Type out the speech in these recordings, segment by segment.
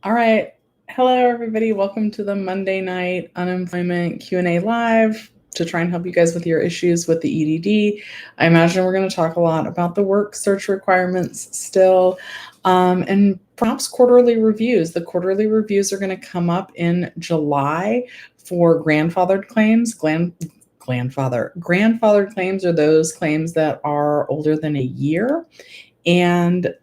All right. Hello, everybody. Welcome to the Monday night unemployment Q&A live to try and help you guys with your issues with the EDD. I imagine we're going to talk a lot about the work search requirements still, and perhaps quarterly reviews. The quarterly reviews are going to come up in July for grandfathered claims. Grandfathered claims are those claims that are older than a year. And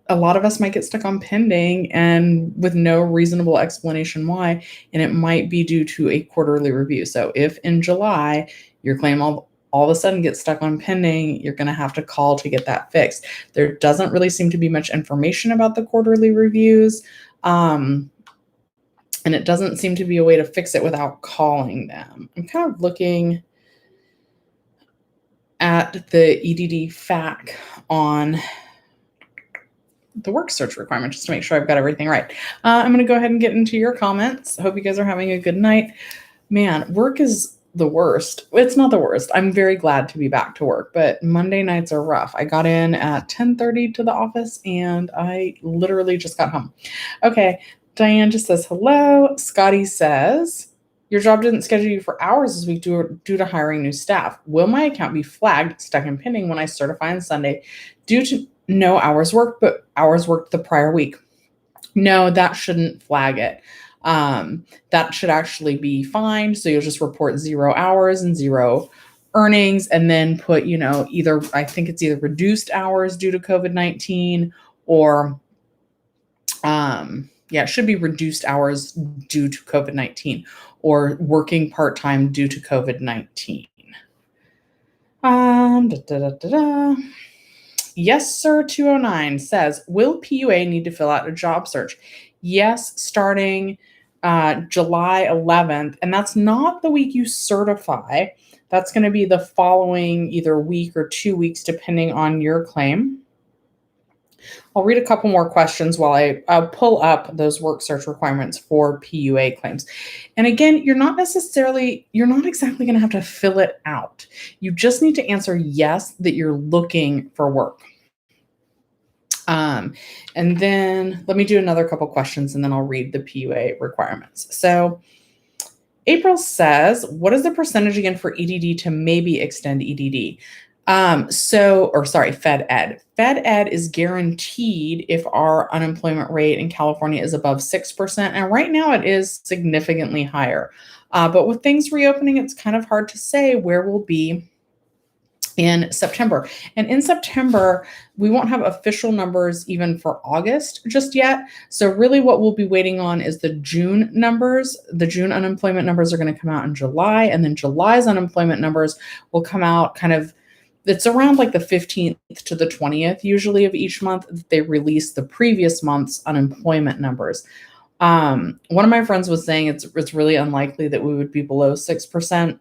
a lot of us might get stuck on pending and with no reasonable explanation why, and it might be due to a quarterly review. So if in July your claim all of a sudden gets stuck on pending, you're going to have to call to get that fixed. There doesn't really seem to be much information about the quarterly reviews, and it doesn't seem to be a way to fix it without calling them. I'm kind of looking at the EDD FAQ on the work search requirement just to make sure I've got everything right. I'm going to go ahead and get into your comments. Hope you guys are having a good night. Man, work is the worst. It's not the worst. I'm very glad to be back to work, but Monday nights are rough. I got in at 10:30 to the office and I literally just got home. Okay, Diane just says hello. Scotty says, your job didn't schedule you for hours this week due to hiring new staff. Will my account be flagged stuck in pending when I certify on Sunday due to no hours worked, but hours worked the prior week? No, that shouldn't flag it. That should actually be fine. So you'll just report 0 hours and 0 earnings, and then put, either, I think it's either reduced hours due to COVID-19 or, it should be reduced hours due to COVID-19 or working part-time due to COVID-19. Yes, sir, 209 says, will PUA need to fill out a job search? Yes, starting July 11th. And that's not the week you certify. That's going to be the following either week or 2 weeks, depending on your claim. I'll read a couple more questions while I pull up those work search requirements for PUA claims. And again, you're not exactly going to have to fill it out. You just need to answer yes that you're looking for work. And then let me do another couple questions and then I'll read the PUA requirements. So April says, what is the percentage again for EDD to maybe extend EDD? Fed Ed. Fed Ed is guaranteed if our unemployment rate in California is above 6%. And right now it is significantly higher. But with things reopening, it's kind of hard to say where we'll be in September. And in September, we won't have official numbers even for August just yet. So really what we'll be waiting on is the June numbers. The June unemployment numbers are going to come out in July, and then July's unemployment numbers will come out it's around like the 15th to the 20th usually of each month that they release the previous month's unemployment numbers. One of my friends was saying it's really unlikely that we would be below 6%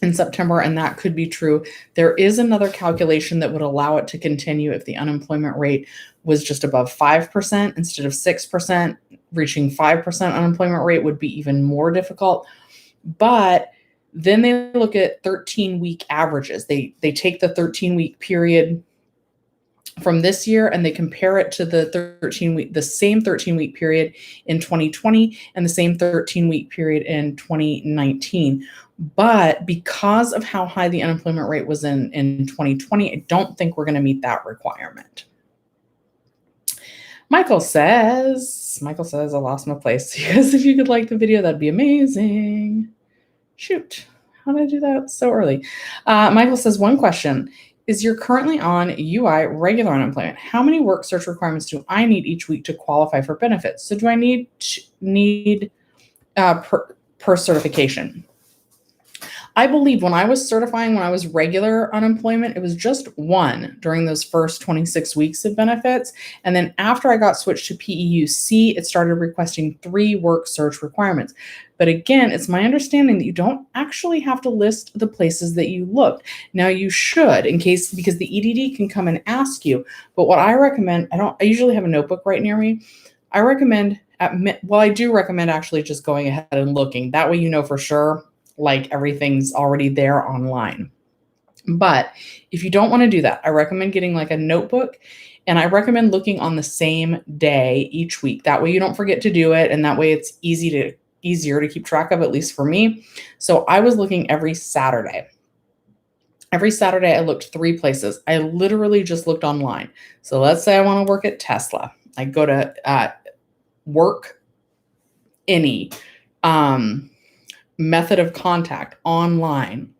in September, and that could be true. There is another calculation that would allow it to continue if the unemployment rate was just above 5% instead of 6%. Reaching 5% unemployment rate would be even more difficult. But then they look at 13-week averages. They take the 13-week period from this year and they compare it to the same 13-week period in 2020 and the same 13-week period in 2019. But because of how high the unemployment rate was in 2020, I don't think we're going to meet that requirement. Michael says, I lost my place. Because if you could like the video, that'd be amazing. Shoot, how did I do that so early? Michael says, one question. Is you're currently on UI regular unemployment? How many work search requirements do I need each week to qualify for benefits? So do I need per certification? I believe when I was regular unemployment, it was just one during those first 26 weeks of benefits. And then after I got switched to PEUC, it started requesting 3 work search requirements. But again, it's my understanding that you don't actually have to list the places that you looked. Now you should, because the EDD can come and ask you. But what I recommend, I usually have a notebook right near me. I do recommend actually just going ahead and looking. That way you know for sure, like everything's already there online. But if you don't want to do that, I recommend getting like a notebook, and I recommend looking on the same day each week. That way you don't forget to do it, and that way it's easier to keep track of, at least for me. So I was looking every Saturday. Every Saturday I looked 3 places. I literally just looked online. So let's say I want to work at Tesla. I go to work any method of contact online.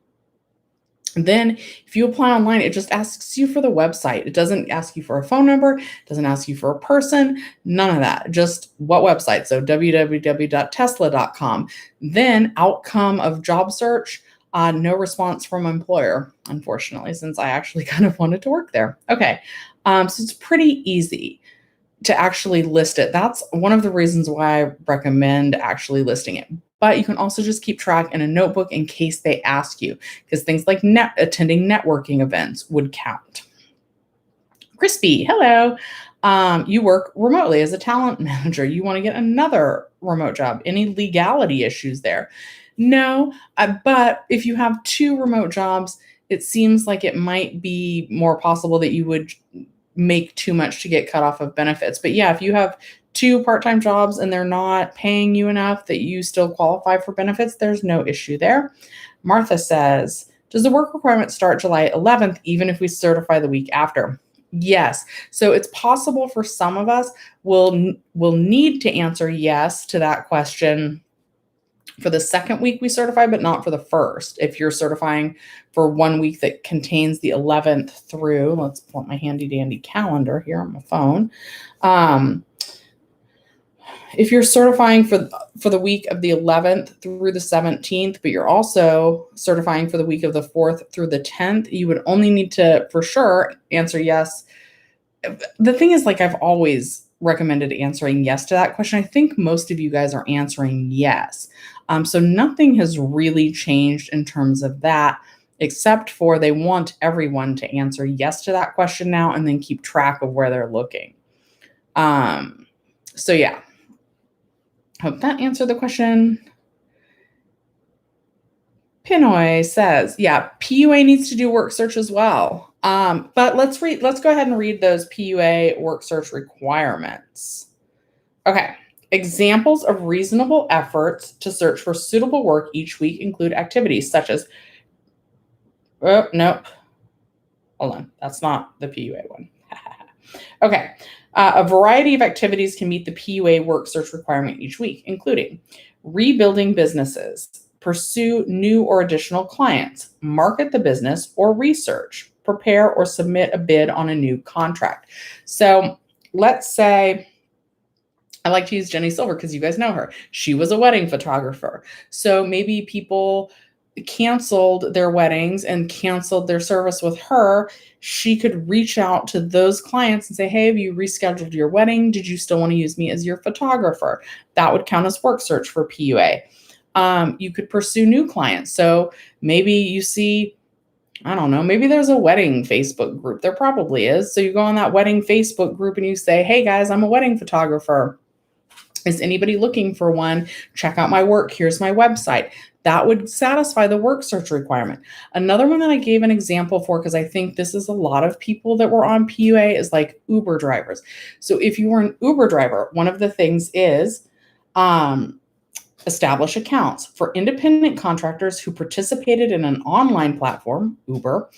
Then if you apply online, it just asks you for the website. It doesn't ask you for a phone number, it doesn't ask you for a person, none of that. Just what website? So www.tesla.com. Then outcome of job search, no response from employer, unfortunately, since I actually kind of wanted to work there. Okay, so it's pretty easy to actually list it. That's one of the reasons why I recommend actually listing it. But you can also just keep track in a notebook in case they ask you, because things like attending networking events would count. Crispy, hello. You work remotely as a talent manager. You want to get another remote job. Any legality issues there? No, but if you have 2 remote jobs, it seems like it might be more possible that you would make too much to get cut off of benefits. But yeah, if you have 2 part-time jobs and they're not paying you enough that you still qualify for benefits, there's no issue there. Martha says, does the work requirement start July 11th, even if we certify the week after? Yes. So it's possible for some of us will need to answer yes to that question for the second week we certify, but not for the first. If you're certifying for 1 week that contains the 11th through, let's pull up my handy dandy calendar here on my phone. If you're certifying for the week of the 11th through the 17th, but you're also certifying for the week of the 4th through the 10th, you would only need to, for sure, answer yes. The thing is, like, I've always recommended answering yes to that question. I think most of you guys are answering yes. So nothing has really changed in terms of that, except for they want everyone to answer yes to that question now and then keep track of where they're looking. So yeah, hope that answered the question. Pinoy says, yeah, PUA needs to do work search as well. But let's go ahead and read those PUA work search requirements. Okay. Examples of reasonable efforts to search for suitable work each week include activities such as, oh, nope. Hold on. That's not the PUA one. Okay. A variety of activities can meet the PUA work search requirement each week, including rebuilding businesses, pursue new or additional clients, market the business or research, prepare or submit a bid on a new contract. So let's say, I like to use Jenny Silver because you guys know her. She was a wedding photographer. So maybe people canceled their weddings and canceled their service with her. She could reach out to those clients and say, hey, have you rescheduled your wedding? Did you still want to use me as your photographer? That would count as work search for PUA. You could pursue new clients. So maybe you see, I don't know, maybe there's a wedding Facebook group. There probably is. So you go on that wedding Facebook group and you say, hey guys, I'm a wedding photographer. Is anybody looking for one? Check out my work. Here's my website. That would satisfy the work search requirement. Another one that I gave an example for, because I think this is a lot of people that were on PUA, is like Uber drivers. So if you were an Uber driver, one of the things is establish accounts for independent contractors who participated in an online platform, Uber.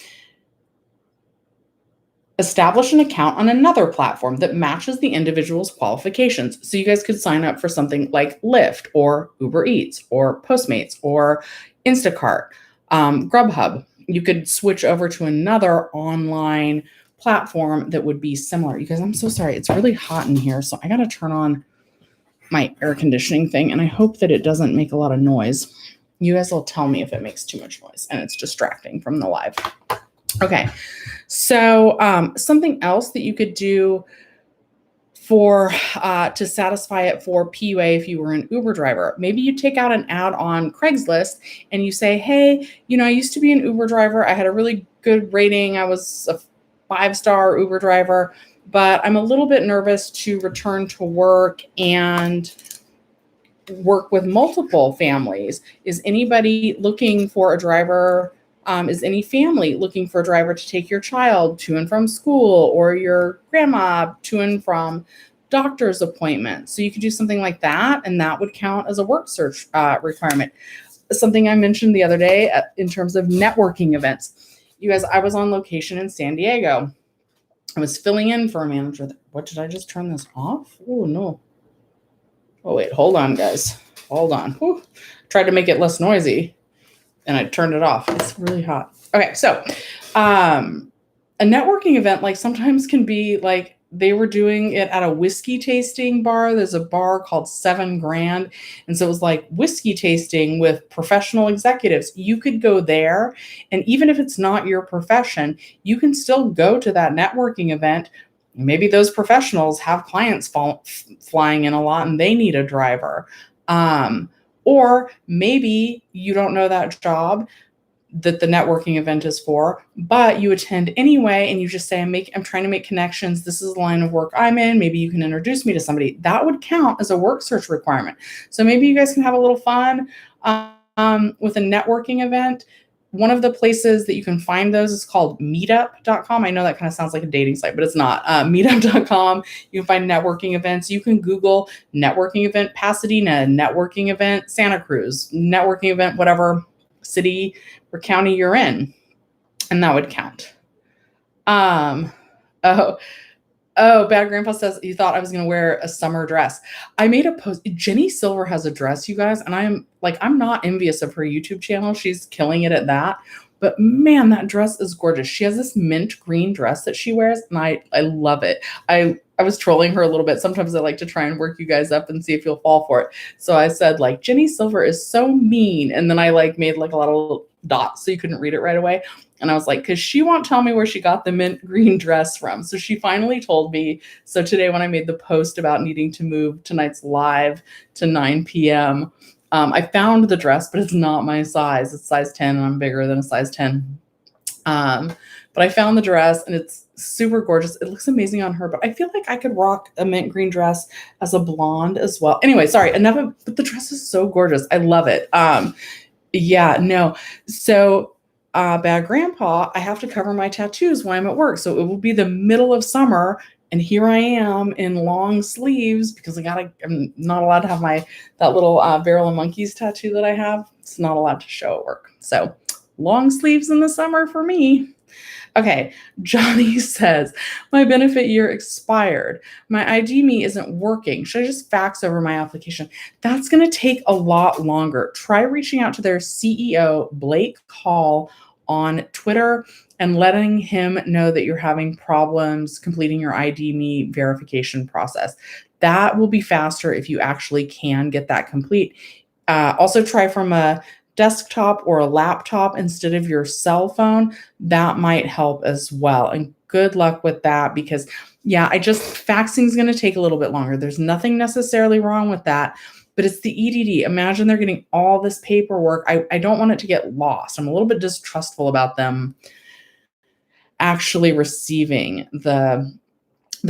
Establish an account on another platform that matches the individual's qualifications. So you guys could sign up for something like Lyft or Uber Eats or Postmates or Instacart, Grubhub. You could switch over to another online platform that would be similar. You guys, I'm so sorry. It's really hot in here. So I got to turn on my air conditioning thing, and I hope that it doesn't make a lot of noise. You guys will tell me if it makes too much noise and it's distracting from the live. Okay, so something else that you could do for to satisfy it for PUA if you were an Uber driver, maybe you take out an ad on Craigslist and you say, hey, I used to be an Uber driver. I had a really good rating. I was a 5-star Uber driver, but I'm a little bit nervous to return to work and work with multiple families. Is anybody looking for a driver Is any family looking for a driver to take your child to and from school, or your grandma to and from doctor's appointments? So you could do something like that, and that would count as a work search requirement. Something I mentioned the other day in terms of networking events. You guys, I was on location in San Diego. I was filling in for a manager. What, did I just turn this off? Oh, no. Oh, wait, hold on, guys. Hold on. Whew. Tried to make it less noisy, and I turned it off. It's really hot. Okay, so a networking event, like, sometimes can be like, they were doing it at a whiskey tasting bar. There's a bar called 7 Grand. And so it was like whiskey tasting with professional executives. You could go there, and even if it's not your profession, you can still go to that networking event. Maybe those professionals have clients flying in a lot and they need a driver. Or maybe you don't know that job that the networking event is for, but you attend anyway, and you just say, I'm trying to make connections. This is the line of work I'm in. Maybe you can introduce me to somebody. That would count as a work search requirement. So maybe you guys can have a little fun with a networking event. One of the places that you can find those is called meetup.com. I know that kind of sounds like a dating site, but it's not. Meetup.com. You can find networking events. You can Google networking event Pasadena, networking event Santa Cruz, networking event whatever city or county you're in, and that would count. Bad Grandpa says, you thought I was going to wear a summer dress. I made a post. Jenny Silver has a dress, you guys, and I'm not envious of her YouTube channel. She's killing it at that. But man, that dress is gorgeous. She has this mint green dress that she wears, and I love it. I was trolling her a little bit. Sometimes I like to try and work you guys up and see if you'll fall for it. So I said, like, Jenny Silver is so mean. And then I made a lot of dots so you couldn't read it right away. And I was like, because she won't tell me where she got the mint green dress from. So she finally told me. So today when I made the post about needing to move tonight's live to 9 p.m., I found the dress, but it's not my size. It's size 10, and I'm bigger than a size 10. But I found the dress, and it's super gorgeous. It looks amazing on her, but I feel like I could rock a mint green dress as a blonde as well. Anyway, sorry, but the dress is so gorgeous. I love it. So Bad Grandpa, I have to cover my tattoos when I'm at work. So it will be the middle of summer, and here I am in long sleeves because I'm not allowed to have that little Barrel of Monkeys tattoo that I have. It's not allowed to show at work. So long sleeves in the summer for me. Okay, Johnny says, my benefit year expired. My ID me isn't working. Should I just fax over my application? That's going to take a lot longer. Try reaching out to their CEO, Blake Hall, on Twitter and letting him know that you're having problems completing your ID me verification process. That will be faster if you actually can get that complete. Also try from a desktop or a laptop instead of your cell phone. That might help as well. And good luck with that, because faxing is going to take a little bit longer. There's nothing necessarily wrong with that, but it's the EDD. Imagine they're getting all this paperwork. I don't want it to get lost. I'm a little bit distrustful about them actually receiving the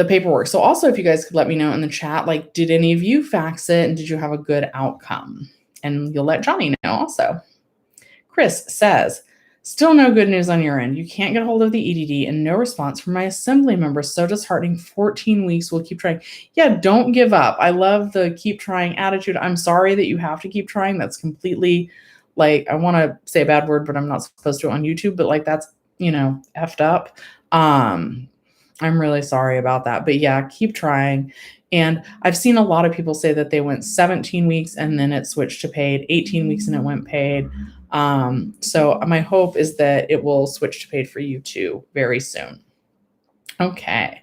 paperwork. So also, if you guys could let me know in the chat, did any of you fax it, and did you have a good outcome? And you'll let Johnny know also. Chris says, still no good news on your end. You can't get a hold of the EDD, and no response from my assembly members. So disheartening. 14 weeks. We'll keep trying. Yeah, don't give up. I love the keep trying attitude. I'm sorry that you have to keep trying. That's completely, I want to say a bad word, but I'm not supposed to on YouTube, but that's, effed up. I'm really sorry about that. But yeah, keep trying. And I've seen a lot of people say that they went 17 weeks and then it switched to paid, 18 weeks and it went paid. So my hope is that it will switch to paid for you too very soon. Okay.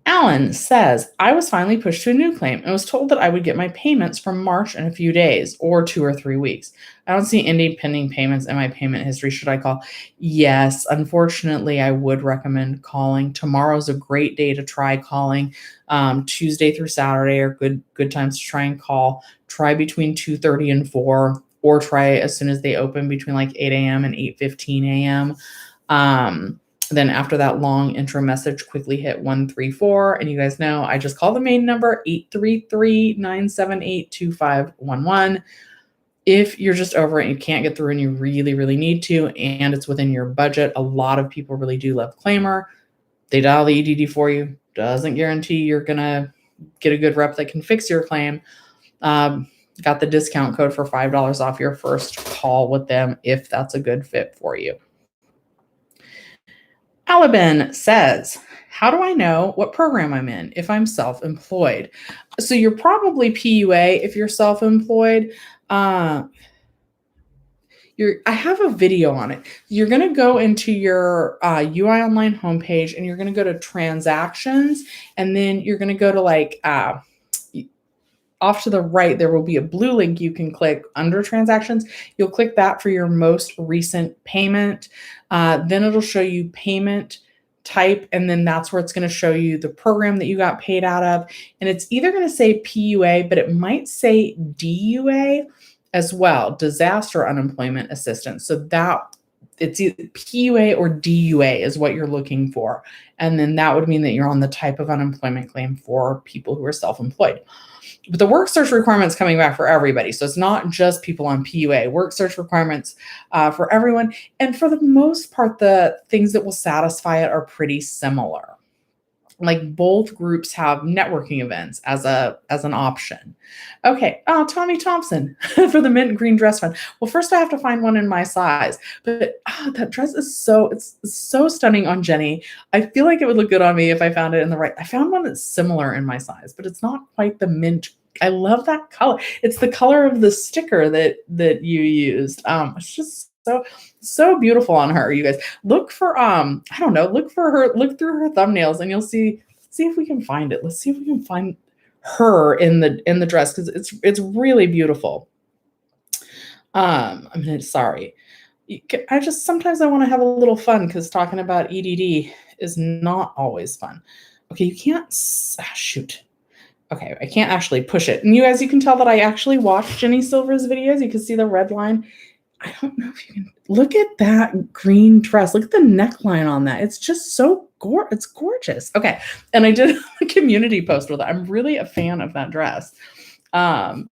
Alan says, I was finally pushed to a new claim and was told that I would get my payments from March in a few days or 2 or 3 weeks. I don't see any pending payments in my payment history. Should I call? Yes, unfortunately, I would recommend calling. Tomorrow's a great day to try calling. Tuesday through Saturday are good times to try and call. Try between 2:30 and 4, or try as soon as they open between 8 a.m. and 8:15 a.m. Then after that long intro message, quickly hit 134. And you guys know, I just call the main number, 833-978-2511. If you're just over it and you can't get through and you really, really need to, and it's within your budget, a lot of people really do love Claimer. They dial the EDD for you. Doesn't guarantee you're going to get a good rep that can fix your claim. Got the discount code for $5 off your first call with them if that's a good fit for you. Alabin says, how do I know what program I'm in if I'm self-employed? So you're probably PUA if you're self-employed. I have a video on it. You're going to go into your UI Online homepage and you're going to go to transactions, and then you're going to go to off to the right, there will be a blue link you can click under transactions. You'll click that for your most recent payment. Then it'll show you payment type, and then that's where it's going to show you the program that you got paid out of. And it's either going to say PUA, but it might say DUA as well, Disaster Unemployment Assistance. So that it's either PUA or DUA is what you're looking for. And then that would mean that you're on the type of unemployment claim for people who are self-employed. But the work search requirements coming back for everybody. So it's not just people on PUA. Work search requirements for everyone. And for the most part, the things that will satisfy it are pretty similar. Like both groups have networking events as an option. Okay. Oh, Tommy Thompson for the mint green dress fund. Well, first I have to find one in my size, but that dress is it's so stunning on Jenny. I feel like it would look good on me if I found it in the right. I found one that's similar in my size, but it's not quite the mint. I love that color. It's the color of the sticker that you used. It's just so beautiful on her. You guys look for look through her thumbnails and you'll see if we can find it. Let's see if we can find her in the dress, because it's really beautiful. Sorry. Sometimes I want to have a little fun, because talking about EDD is not always fun. Okay, you can't shoot. Okay, I can't actually push it. And you guys, you can tell that I actually watched Jenny Silver's videos. You can see the red line. I don't know if you can look at that green dress. Look at the neckline on that. It's just it's gorgeous. Okay. And I did a community post with it. I'm really a fan of that dress. And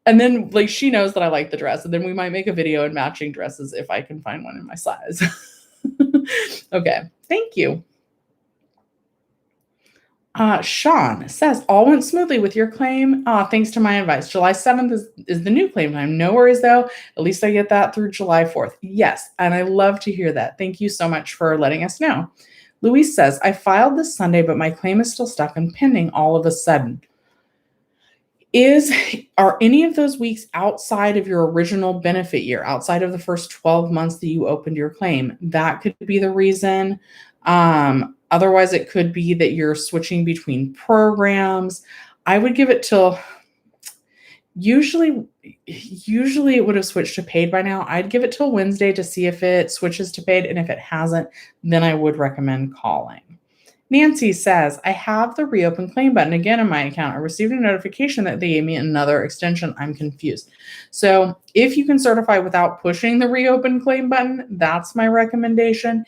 then she knows that I like the dress, and then we might make a video in matching dresses if I can find one in my size. Okay. Thank you. Sean says, all went smoothly with your claim. Thanks to my advice. July 7th is the new claim time. No worries though. At least I get that through July 4th. Yes. And I love to hear that. Thank you so much for letting us know. Luis says, I filed this Sunday, but my claim is still stuck and pending all of a sudden. Are any of those weeks outside of your original benefit year, outside of the first 12 months that you opened your claim? That could be the reason. Otherwise, it could be that you're switching between programs. I would give it till usually it would have switched to paid by now. I'd give it till Wednesday to see if it switches to paid. And if it hasn't, then I would recommend calling. Nancy says, I have the reopen claim button again in my account. I received a notification that they gave me another extension. I'm confused. So if you can certify without pushing the reopen claim button, that's my recommendation.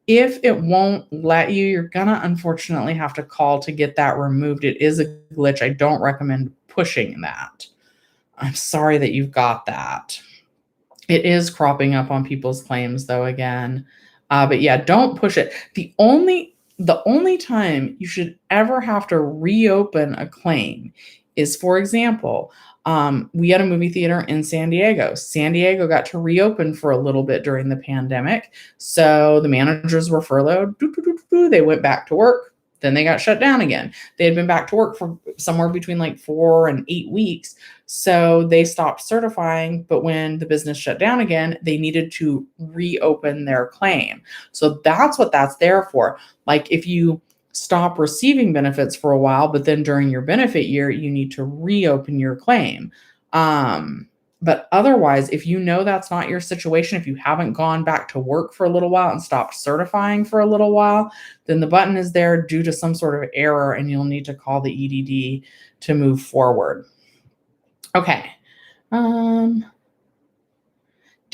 If it won't let you, you're going to unfortunately have to call to get that removed. It is a glitch. I don't recommend pushing that. I'm sorry that you've got that. It is cropping up on people's claims though, again. But yeah, don't push it. The only time you should ever have to reopen a claim is, for example, we had a movie theater in San Diego. San Diego got to reopen for a little bit during the pandemic. So the managers were furloughed. They went back to work. Then they got shut down again. They had been back to work for somewhere between 4 and 8 weeks. So they stopped certifying. But when the business shut down again, they needed to reopen their claim. So that's what that's there for. If you stop receiving benefits for a while, but then during your benefit year, you need to reopen your claim. But otherwise, if you know that's not your situation, if you haven't gone back to work for a little while and stopped certifying for a little while, then the button is there due to some sort of error and you'll need to call the EDD to move forward. Okay.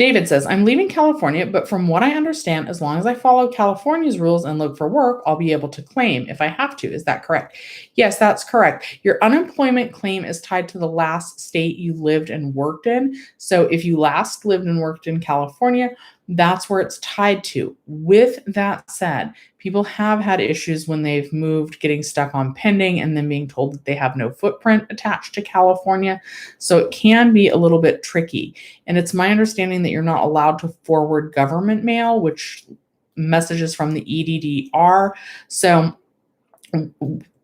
David says, I'm leaving California, but from what I understand, as long as I follow California's rules and look for work, I'll be able to claim if I have to. Is that correct? Yes, that's correct. Your unemployment claim is tied to the last state you lived and worked in. So if you last lived and worked in California, that's where it's tied to. With that said, people have had issues when they've moved, getting stuck on pending and then being told that they have no footprint attached to California. So it can be a little bit tricky. And it's my understanding that you're not allowed to forward government mail, which messages from the EDD are. So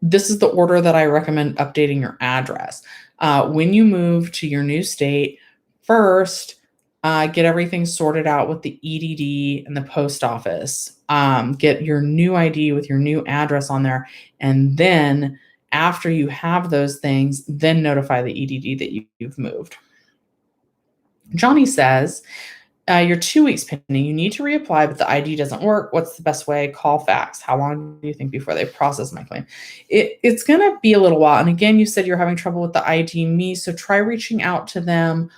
this is the order that I recommend updating your address. When you move to your new state, first, get everything sorted out with the EDD and the post office. Get your new ID with your new address on there. And then after you have those things, then notify the EDD that you've moved. Johnny says, you're 2 weeks pending. You need to reapply, but the ID doesn't work. What's the best way? Call, fax. How long do you think before they process my claim? It's going to be a little while. And again, you said you're having trouble with the ID Me, so try reaching out to them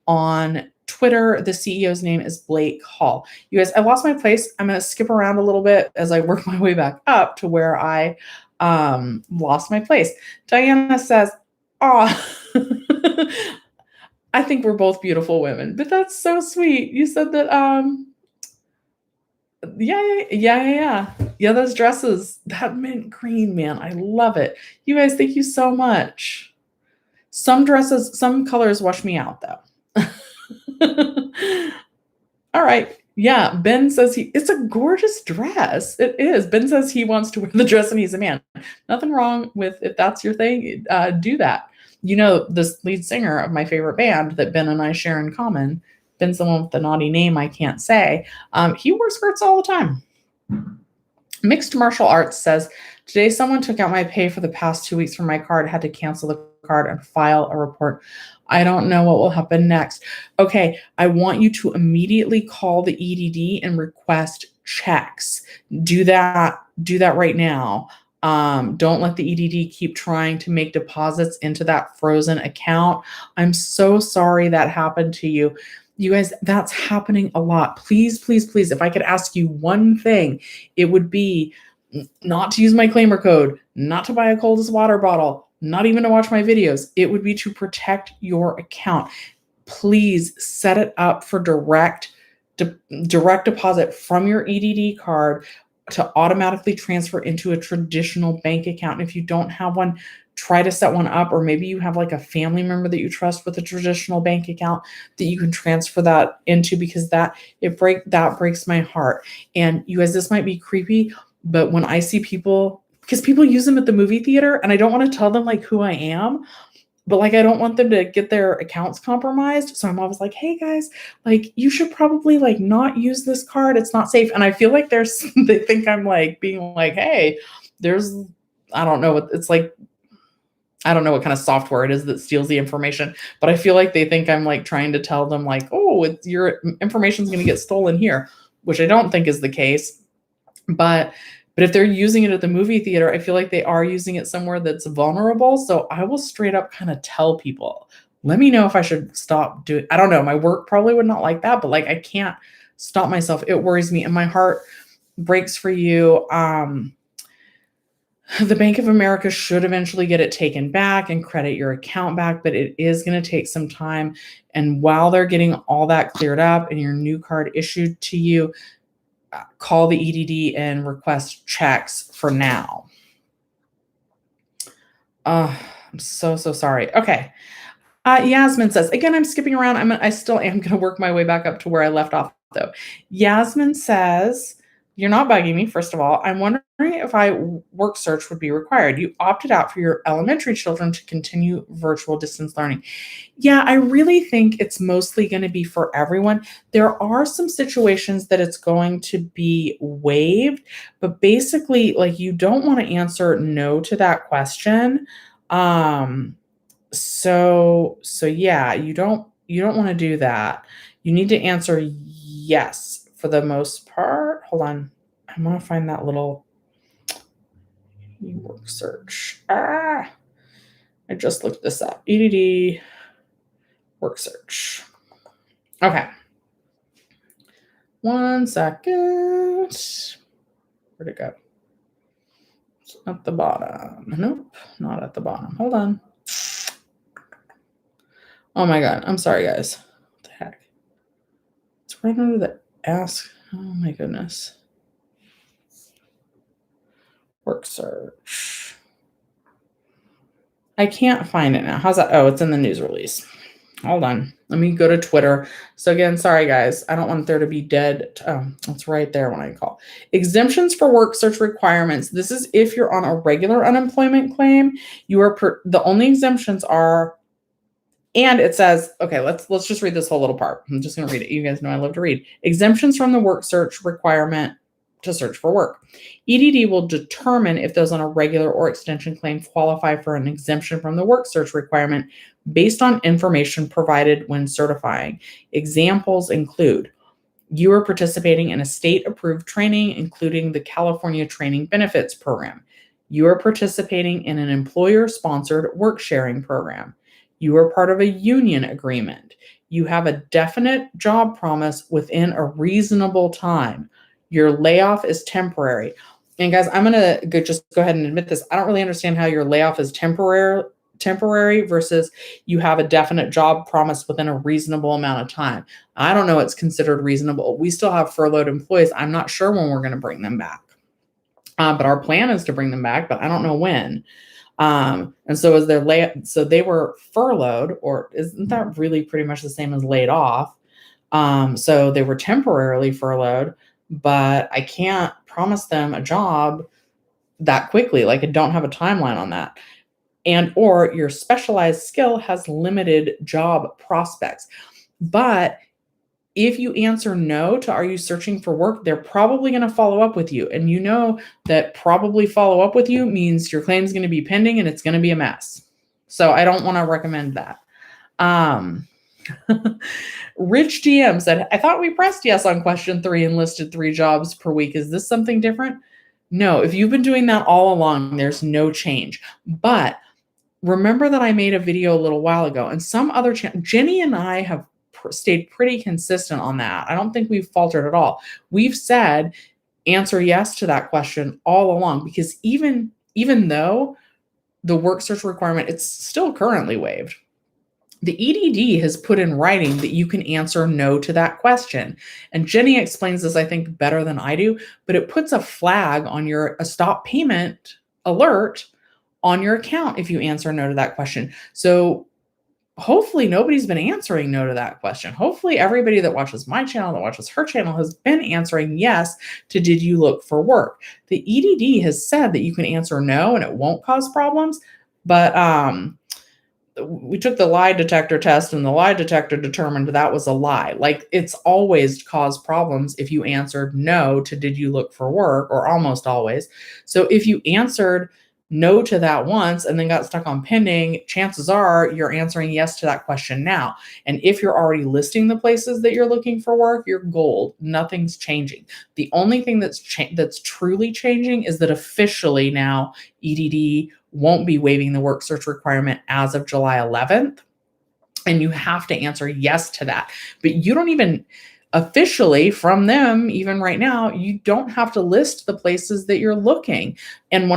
on Twitter. The CEO's name is Blake Hall. You guys, I lost my place. I'm going to skip around a little bit as I work my way back up to where I lost my place. Diana says, oh, I think we're both beautiful women, but that's so sweet. You said that, yeah, those dresses, that mint green, man, I love it. You guys, thank you so much. Some dresses, some colors wash me out though. All right. Yeah, Ben says it's a gorgeous dress. It is. Ben says he wants to wear the dress and he's a man. Nothing wrong with, if that's your thing, do that. You know, this lead singer of my favorite band that Ben and I share in common, Ben's the one with the naughty name I can't say. He wears skirts all the time. Mixed Martial Arts says, today someone took out my pay for the past 2 weeks from my card, had to cancel the card and file a report. I don't know what will happen next. Okay, I want you to immediately call the EDD and request checks. Do that right now. Don't let the EDD keep trying to make deposits into that frozen account. I'm so sorry that happened to you. You guys, that's happening a lot. Please, please, please, if I could ask you one thing, it would be not to use my claimer code, not to buy a coldest water bottle, not even to watch my videos. It would be to protect your account. Please set it up for direct deposit from your EDD card to automatically transfer into a traditional bank account. And if you don't have one, try to set one up, or maybe you have like a family member that you trust with a traditional bank account that you can transfer that into, because that breaks my heart. And you guys, this might be creepy, but when I see people, because people use them at the movie theater, and I don't want to tell them like who I am, but like I don't want them to get their accounts compromised. So I'm always like, hey guys, like you should probably like not use this card. It's not safe. And I feel like they think I'm like being like, hey, I don't know what it's like. I don't know what kind of software it is that steals the information, but I feel like they think I'm like trying to tell them like, oh, your information is going to get stolen here, which I don't think is the case. But if they're using it at the movie theater, I feel like they are using it somewhere that's vulnerable. So I will straight up kind of tell people, let me know if I should stop doing, I don't know. My work probably would not like that, but like, I can't stop myself. It worries me and my heart breaks for you. The Bank of America should eventually get it taken back and credit your account back, but it is going to take some time. And while they're getting all that cleared up and your new card issued to you, call the EDD and request checks for now. I'm so sorry. Okay. Yasmin says, again, I'm skipping around. I still am going to work my way back up to where I left off though. Yasmin says, you're not bugging me. First of all, I'm wondering if work search would be required. You opted out for your elementary children to continue virtual distance learning. Yeah, I really think it's mostly going to be for everyone. There are some situations that it's going to be waived, but basically, like, you don't want to answer no to that question. So yeah, you don't want to do that. You need to answer yes for the most part. Hold on. I'm going to find that little work search. I just looked this up. EDD work search. Okay. 1 second. Where'd it go? It's at the bottom. Nope, not at the bottom. Hold on. Oh my God. I'm sorry, guys. What the heck? It's right under the ask. Oh my goodness. Work search. I can't find it now. How's that? Oh, it's in the news release. Hold on. Let me go to Twitter. So again, sorry guys, I don't want there to be dead. Oh, it's right there when I call. Exemptions for work search requirements. This is if you're on a regular unemployment claim. You are the only exemptions are, and it says, okay, let's just read this whole little part. I'm just going to read it. You guys know I love to read. Exemptions from the work search requirement to search for work. EDD will determine if those on a regular or extension claim qualify for an exemption from the work search requirement based on information provided when certifying. Examples include you are participating in a state-approved training, including the California Training Benefits Program. You are participating in an employer-sponsored work-sharing program. You are part of a union agreement. You have a definite job promise within a reasonable time. Your layoff is temporary. And guys, I'm going to just go ahead and admit this. I don't really understand how your layoff is temporary versus you have a definite job promise within a reasonable amount of time. I don't know what's considered reasonable. We still have furloughed employees. I'm not sure when we're going to bring them back. But our plan is to bring them back, but I don't know when. And so so they were furloughed, or isn't that really pretty much the same as laid off? So they were temporarily furloughed, but I can't promise them a job that quickly. Like I don't have a timeline on that. And or your specialized skill has limited job prospects. But if you answer no to are you searching for work, they're probably going to follow up with you. And you know that probably follow up with you means your claim is going to be pending and it's going to be a mess. So I don't want to recommend that. Rich GM said, I thought we pressed yes on question 3 and listed 3 jobs per week. Is this something different? No, if you've been doing that all along, there's no change. But remember that I made a video a little while ago, and some other Jenny and I have stayed pretty consistent on that. I don't think we've faltered at all. We've said answer yes to that question all along, because even though the work search requirement, it's still currently waived. The EDD has put in writing that you can answer no to that question. And Jenny explains this, I think, better than I do, but it puts a flag on a stop payment alert on your account if you answer no to that question. So hopefully nobody's been answering no to that question. Hopefully everybody that watches my channel, that watches her channel, has been answering yes to did you look for work. The EDD has said that you can answer no and it won't cause problems, but we took the lie detector test and the lie detector determined that was a lie. Like it's always caused problems if you answered no to did you look for work, or almost always. So if you answered no to that once and then got stuck on pending, chances are you're answering yes to that question now. And if you're already listing the places that you're looking for work, you're gold. Nothing's changing. The only thing that's truly changing is that officially now EDD won't be waiving the work search requirement as of July 11th. And you have to answer yes to that. But you don't even officially from them, even right now, you don't have to list the places that you're looking. And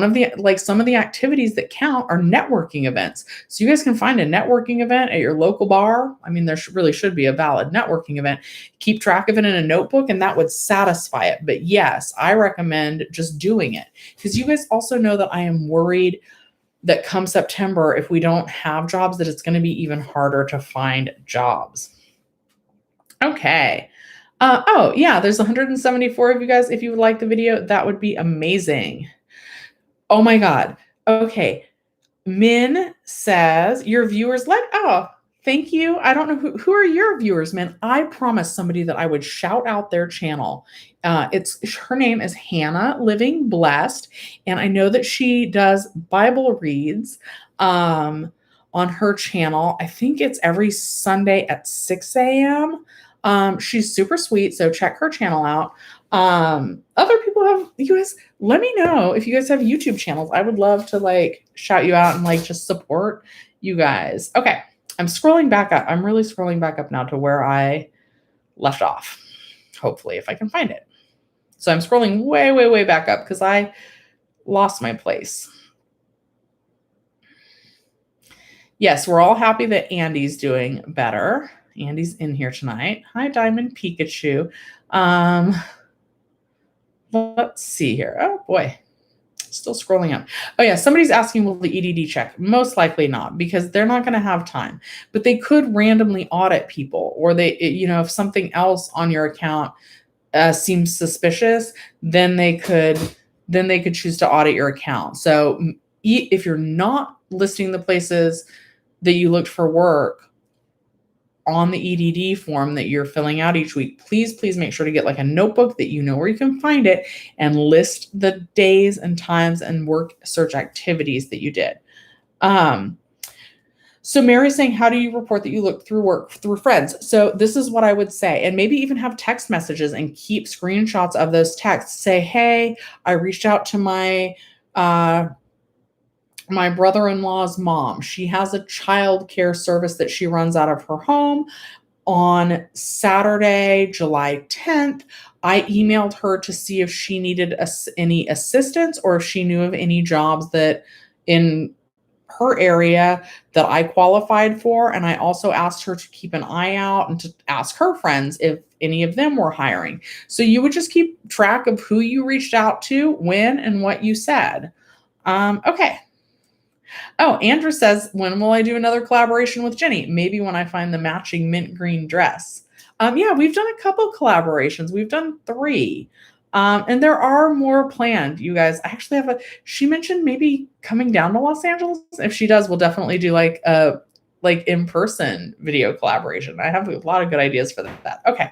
some of the activities that count are networking events. So you guys can find a networking event at your local bar. I mean, there really should be a valid networking event. Keep track of it in a notebook and that would satisfy it. But yes, I recommend just doing it, because you guys also know that I am worried that come September, if we don't have jobs, that it's going to be even harder to find jobs. Okay. Oh, yeah, there's 174 of you guys. If you would like the video, that would be amazing. Oh my God. Okay. Min says, your viewers thank you. I don't know who are your viewers, Min. I promised somebody that I would shout out their channel. Her name is Hannah Living Blessed, and I know that she does Bible reads on her channel. I think it's every Sunday at 6 a.m. She's super sweet, so check her channel out. Other people you guys, let me know if you guys have YouTube channels. I would love to shout you out and just support you guys. Okay. I'm scrolling back up. I'm really scrolling back up now to where I left off. hopefully, if I can find it. So I'm scrolling way, way, way back up because I lost my place. Yes, we're all happy that Andy's doing better. Andy's in here tonight. Hi, Diamond Pikachu. Let's see here. Oh, boy. Still scrolling up. Oh, yeah. Somebody's asking, will the EDD check? Most likely not, because they're not going to have time. But they could randomly audit people, or if something else on your account seems suspicious, then they could choose to audit your account. So if you're not listing the places that you looked for work on the EDD form that you're filling out each week, please make sure to get like a notebook that you know where you can find it and list the days and times and work search activities that you did. So Mary's saying, how do you report that you look through work through friends? So this is what I would say, and maybe even have text messages and keep screenshots of those texts. Say, hey, I reached out to my brother-in-law's mom. She has a child care service that she runs out of her home. On Saturday, July 10th, I emailed her to see if she needed any assistance or if she knew of any jobs that in her area that I qualified for. And I also asked her to keep an eye out and to ask her friends if any of them were hiring. So you would just keep track of who you reached out to, when, and what you said. Okay. Oh, Andrew says, when will I do another collaboration with Jenny? Maybe when I find the matching mint green dress. Yeah, we've done a couple collaborations. We've done 3. And there are more planned, you guys. I actually she mentioned maybe coming down to Los Angeles. If she does, we'll definitely do like a in-person video collaboration. I have a lot of good ideas for that. Okay.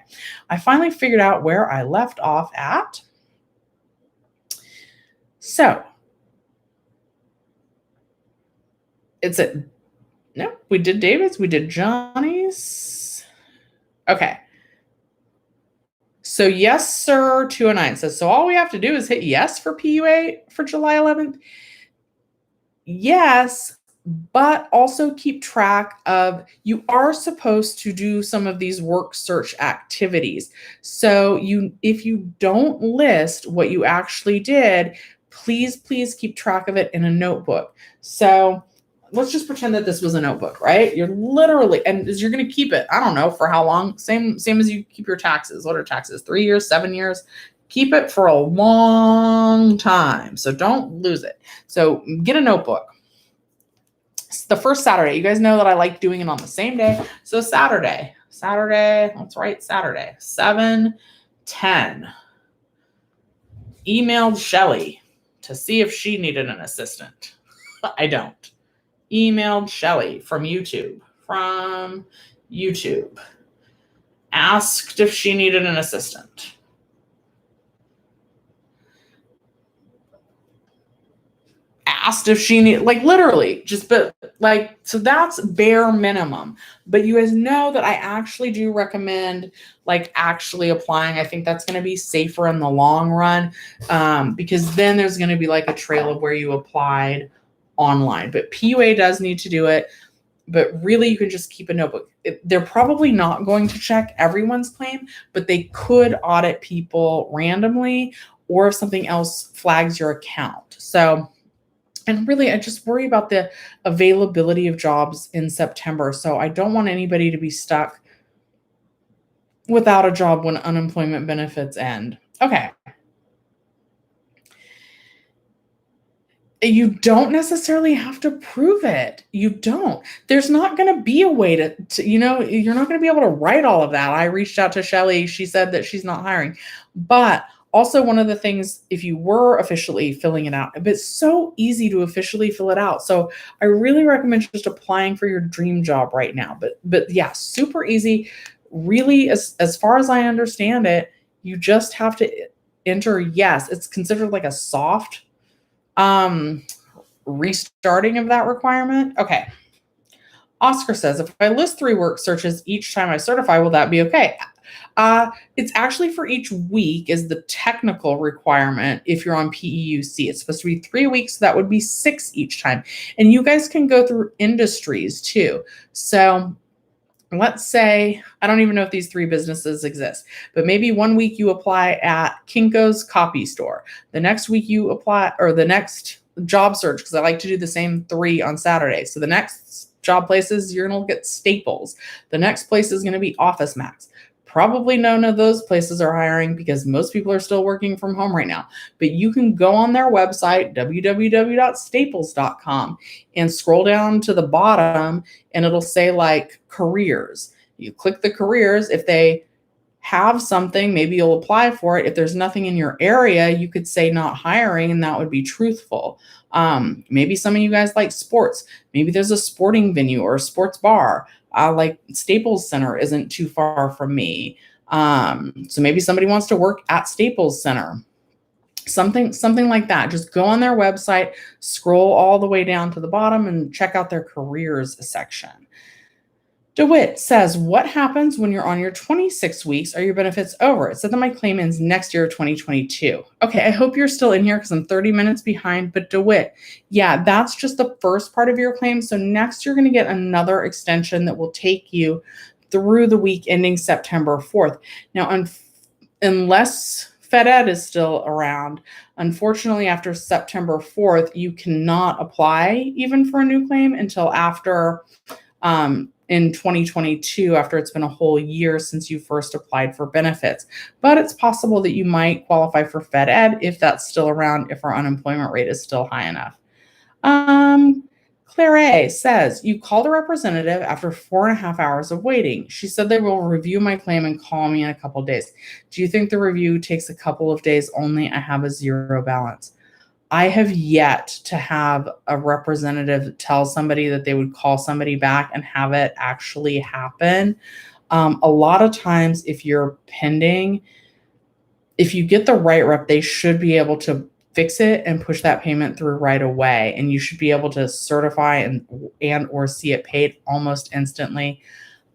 I finally figured out where I left off at. So no, we did David's, we did Johnny's. Okay. So yes, sir, 209 says, so all we have to do is hit yes for PUA for July 11th. Yes, but also keep track of, you are supposed to do some of these work search activities. So if you don't list what you actually did, please keep track of it in a notebook. So let's just pretend that this was a notebook, right? You're literally, and you're going to keep it, I don't know for how long, same as you keep your taxes. What are taxes? 3 years, 7 years? Keep it for a long time. So don't lose it. So get a notebook. It's the first Saturday. You guys know that I like doing it on the same day. So Saturday, let's write Saturday, 7/10. Emailed Shelly to see if she needed an assistant. I don't. Emailed Shelly from YouTube. Asked if she needed an assistant. Asked if she need, literally so that's bare minimum. But you guys know that I actually do recommend actually applying. I think that's going to be safer in the long run, because then there's going to be a trail of where you applied online. But PUA does need to do it. But really, you can just keep a notebook. They're probably not going to check everyone's claim, but they could audit people randomly, or if something else flags your account. So, and really, I just worry about the availability of jobs in September. So I don't want anybody to be stuck without a job when unemployment benefits end. Okay. You don't necessarily have to prove it. You don't. There's not going to be a way to, you're not going to be able to write all of that. I reached out to Shelly. She said that she's not hiring. But also, one of the things, if you were officially filling it out, it's so easy to officially fill it out. So I really recommend just applying for your dream job right now. But yeah, super easy. Really, as far as I understand it, you just have to enter yes. It's considered like a soft restarting of that requirement. Okay. Oscar says, if I list 3 work searches each time I certify, will that be okay? It's actually for each week is the technical requirement. If you're on PEUC, it's supposed to be 3 weeks. So that would be 6 each time. And you guys can go through industries too. So let's say, I don't even know if these 3 businesses exist, but maybe one week you apply at Kinko's Copy Store. The next week you apply, or the next job search, because I like to do the same 3 on Saturday. So the next job places, you're going to get Staples. The next place is going to be Office Max. Probably none of those places are hiring because most people are still working from home right now. But you can go on their website, www.staples.com, and scroll down to the bottom, and it'll say like careers. You click the careers. If they have something, maybe you'll apply for it. If there's nothing in your area, you could say not hiring, and that would be truthful. Maybe some of you guys like sports. Maybe there's a sporting venue or a sports bar. Like Staples Center isn't too far from me. So maybe somebody wants to work at Staples Center. Something like that. Just go on their website, scroll all the way down to the bottom, and check out their careers section. DeWitt says, what happens when you're on your 26 weeks? Are your benefits over? It said that my claim ends next year, 2022. Okay, I hope you're still in here because I'm 30 minutes behind. But DeWitt, yeah, that's just the first part of your claim. So next you're going to get another extension that will take you through the week ending September 4th. Now, unless FedEd is still around, unfortunately, after September 4th, you cannot apply even for a new claim until after in 2022, after it's been a whole year since you first applied for benefits. But it's possible that you might qualify for FedEd if that's still around, if our unemployment rate is still high enough. Claire A says, you called a representative after 4.5 hours of waiting. She said they will review my claim and call me in a couple days. Do you think the review takes a couple of days only? I have a 0 balance. I have yet to have a representative tell somebody that they would call somebody back and have it actually happen. A lot of times, if you're pending, if you get the right rep, they should be able to fix it and push that payment through right away. And you should be able to certify and or see it paid almost instantly.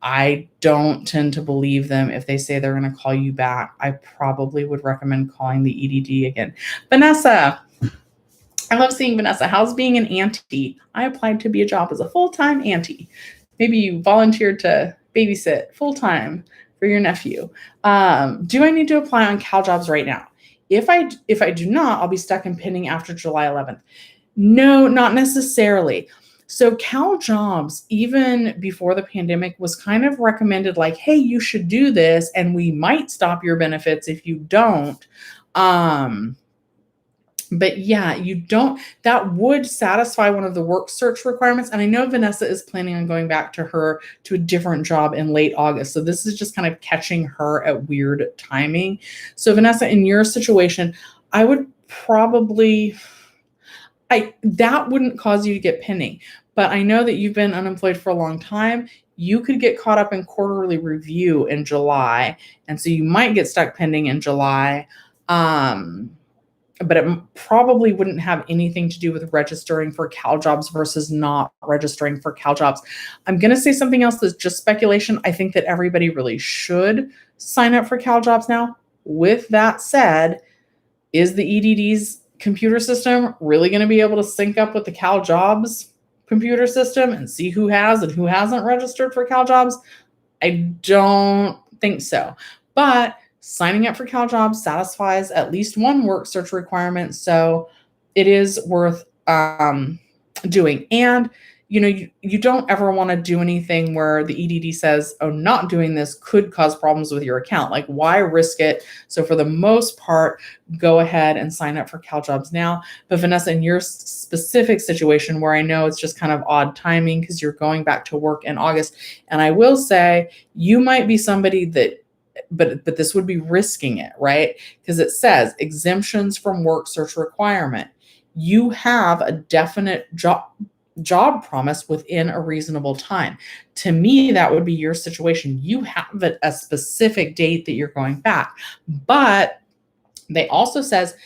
I don't tend to believe them if they say they're going to call you back. I probably would recommend calling the EDD again. Vanessa, I love seeing Vanessa. How's being an auntie? I applied to be a job as a full-time auntie. Maybe you volunteered to babysit full-time for your nephew. Do I need to apply on CalJobs right now? If I do not, I'll be stuck in pending after July 11th. No, not necessarily. So CalJobs, even before the pandemic, was kind of recommended like, hey, you should do this, and we might stop your benefits if you don't. But yeah, that would satisfy one of the work search requirements. And I know Vanessa is planning on going back to a different job in late August. So this is just kind of catching her at weird timing. So Vanessa, in your situation, I would probably, that wouldn't cause you to get pending. But I know that you've been unemployed for a long time. You could get caught up in quarterly review in July. And so you might get stuck pending in July. But it probably wouldn't have anything to do with registering for CalJobs versus not registering for CalJobs. I'm going to say something else that's just speculation. I think that everybody really should sign up for CalJobs now. With that said, is the EDD's computer system really going to be able to sync up with the CalJobs computer system and see who has and who hasn't registered for CalJobs? I don't think so. But signing up for CalJobs satisfies at least one work search requirement, so it is worth doing. And you don't ever want to do anything where the EDD says, oh, not doing this could cause problems with your account. Like, why risk it? So for the most part, go ahead and sign up for CalJobs now. But Vanessa, in your specific situation where I know it's just kind of odd timing because you're going back to work in August, and I will say you might be somebody that but this would be risking it, right? Because it says exemptions from work search requirement. You have a definite job promise within a reasonable time. To me, that would be your situation. You have a specific date that you're going back, but they also says,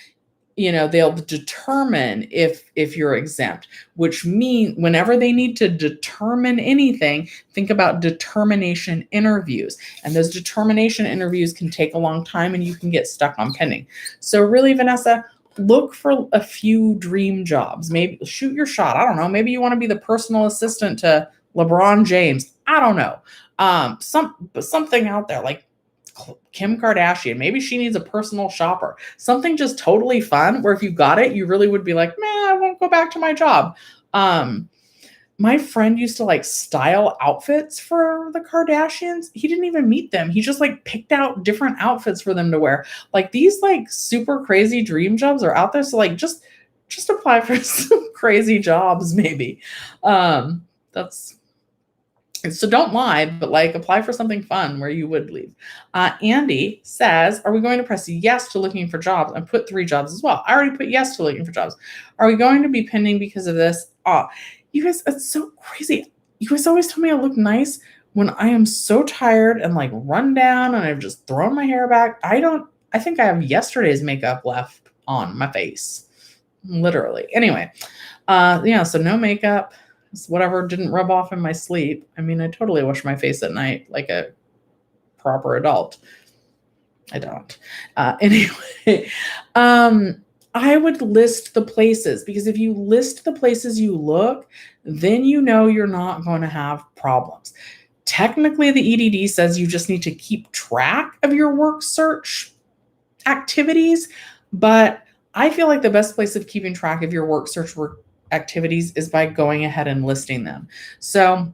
they'll determine if you're exempt, which means whenever they need to determine anything, think about determination interviews. And those determination interviews can take a long time and you can get stuck on pending. So really, Vanessa, look for a few dream jobs. Maybe shoot your shot. I don't know. Maybe you want to be the personal assistant to LeBron James. I don't know. Something out there like Kim Kardashian. Maybe she needs a personal shopper. Something just totally fun where if you got it, you really would be like, man, I won't go back to my job. My friend used to like style outfits for the Kardashians. He didn't even meet them. He just like picked out different outfits for them to wear. Like these like super crazy dream jobs are out there. So like just apply for some crazy jobs maybe. That's So don't lie, but like apply for something fun where you would leave. Andy says, are we going to press yes to looking for jobs and put 3 jobs as well? I already put yes to looking for jobs. Are we going to be pending because of this? You guys, it's so crazy. You guys always tell me I look nice when I am so tired and like run down and I've just thrown my hair back. I think I have yesterday's makeup left on my face. Literally. Anyway, so no makeup. Whatever didn't rub off in my sleep. I mean, I totally wash my face at night like a proper adult. I don't. Anyway, I would list the places because if you list the places you look, then you know you're not going to have problems. Technically, the EDD says you just need to keep track of your work search activities, but I feel like the best place of keeping track of your work search activities is by going ahead and listing them. So,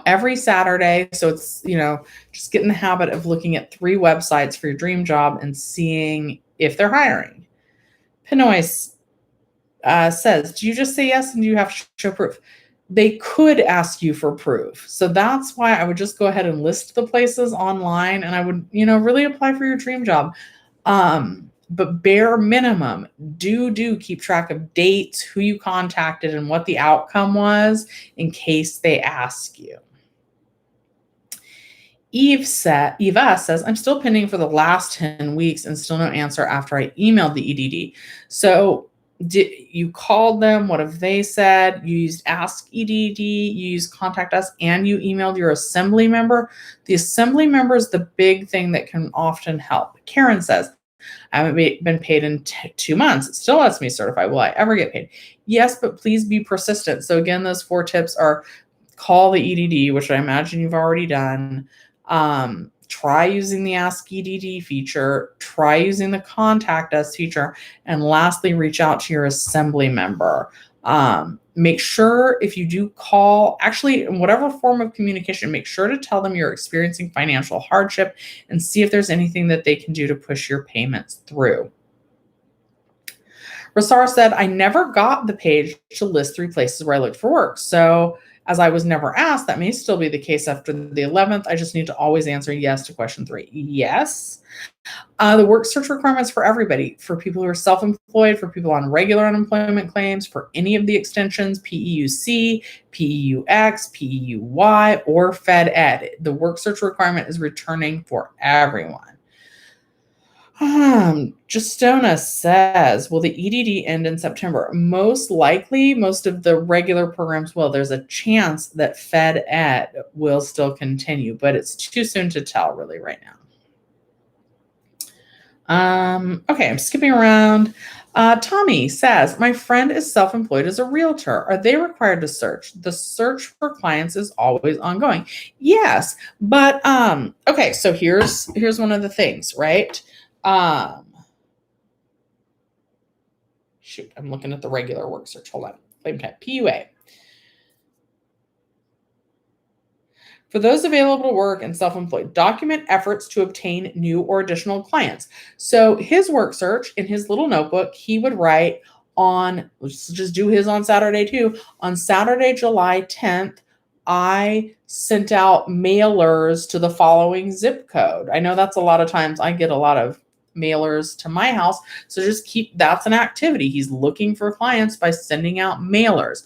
every Saturday, so it's, just get in the habit of looking at 3 websites for your dream job and seeing if they're hiring. Pinoy says, do you just say yes and do you have to show proof? They could ask you for proof. So that's why I would just go ahead and list the places online and I would, really apply for your dream job. But bare minimum, do keep track of dates, who you contacted, and what the outcome was in case they ask you. Eva says, I'm still pending for the last 10 weeks and still no answer after I emailed the EDD. So you called them? What have they said? You used Ask EDD, you used Contact Us, and you emailed your assembly member. The assembly member is the big thing that can often help. Karen says, I haven't been paid in 2 months. It still lets me certify. Will I ever get paid? Yes, but please be persistent. So again, those 4 tips are call the EDD, which I imagine you've already done. Try using the Ask EDD feature. Try using the Contact Us feature. And lastly, reach out to your assembly member. Make sure if you do call, actually, in whatever form of communication, make sure to tell them you're experiencing financial hardship and see if there's anything that they can do to push your payments through. Rosar said, I never got the page to list 3 places where I looked for work. So as I was never asked, that may still be the case after the 11th. I just need to always answer yes to question 3. Yes. The work search requirements for everybody, for people who are self-employed, for people on regular unemployment claims, for any of the extensions, PEUC, PEUX, PEUY, or FedEd. The work search requirement is returning for everyone. Justona says, will the EDD end in September? Most likely, most of the regular programs will. There's a chance that FedEd will still continue, but it's too soon to tell really right now. Okay, I'm skipping around. Tommy says, my friend is self-employed as a realtor. Are they required to search? The search for clients is always ongoing. Yes, but okay, so here's one of the things, right? Shoot, I'm looking at the regular work search. Hold on. Claim type PUA. For those available to work and self-employed, document efforts to obtain new or additional clients. So his work search in his little notebook, he would write on, let's just do his on Saturday too. On Saturday, July 10th, I sent out mailers to the following zip code. I know that's a lot of times. I get a lot of mailers to my house. So just that's an activity. He's looking for clients by sending out mailers.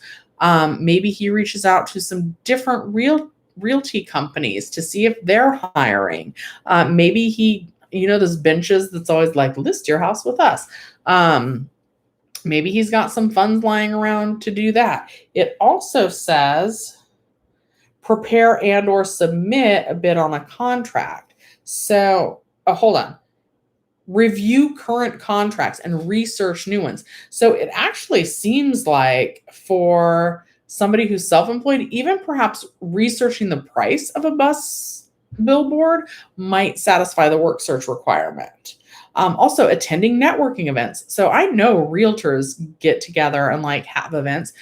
Maybe he reaches out to some different realty companies to see if they're hiring. Maybe he, those benches that's always like, list your house with us. Maybe he's got some funds lying around to do that. It also says prepare and or submit a bid on a contract. So hold on. Review current contracts and research new ones. So it actually seems like for somebody who's self-employed, even perhaps researching the price of a bus billboard might satisfy the work search requirement. Also, attending networking events. So I know realtors get together and like have events.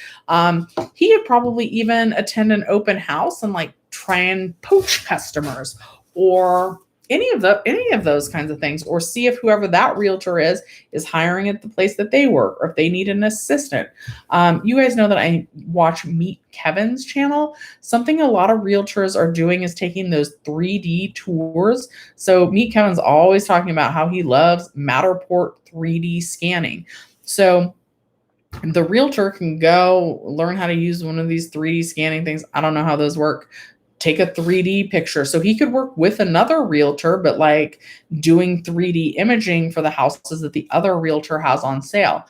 He could probably even attend an open house and like try and poach customers, or any of those kinds of things, or see if whoever that realtor is hiring at the place that they work, or if they need an assistant. You guys know that I watch Meet Kevin's channel. Something a lot of realtors are doing is taking those 3D tours. So Meet Kevin's always talking about how he loves Matterport 3D scanning. So the realtor can go learn how to use one of these 3D scanning things. I don't know how those work. Take a 3D picture. So he could work with another realtor, but like doing 3D imaging for the houses that the other realtor has on sale.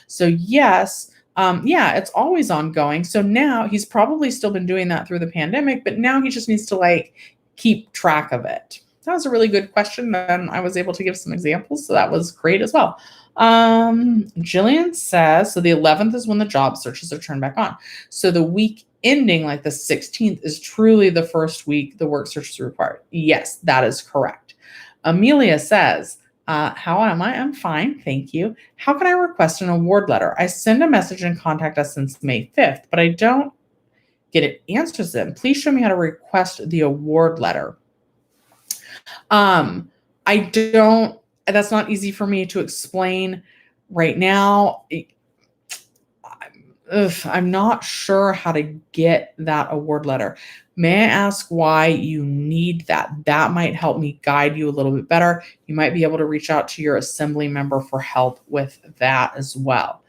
So yes, yeah, it's always ongoing. So now he's probably still been doing that through the pandemic, but now he just needs to like keep track of it. That was a really good question. And I was able to give some examples. So that was great as well. Jillian says, so the 11th is when the job searches are turned back on. So the week ending like the 16th is truly the first week the work search is required. Yes, that is correct. Amelia says, how am I? I'm fine. Thank you. How can I request an award letter? I send a message and contact us since May 5th, but I don't get an answer to them. Please show me how to request the award letter. I don't, that's not easy for me to explain right now. I'm not sure how to get that award letter. May I ask why you need that? That might help me guide you a little bit better. You might be able to reach out to your assembly member for help with that as well.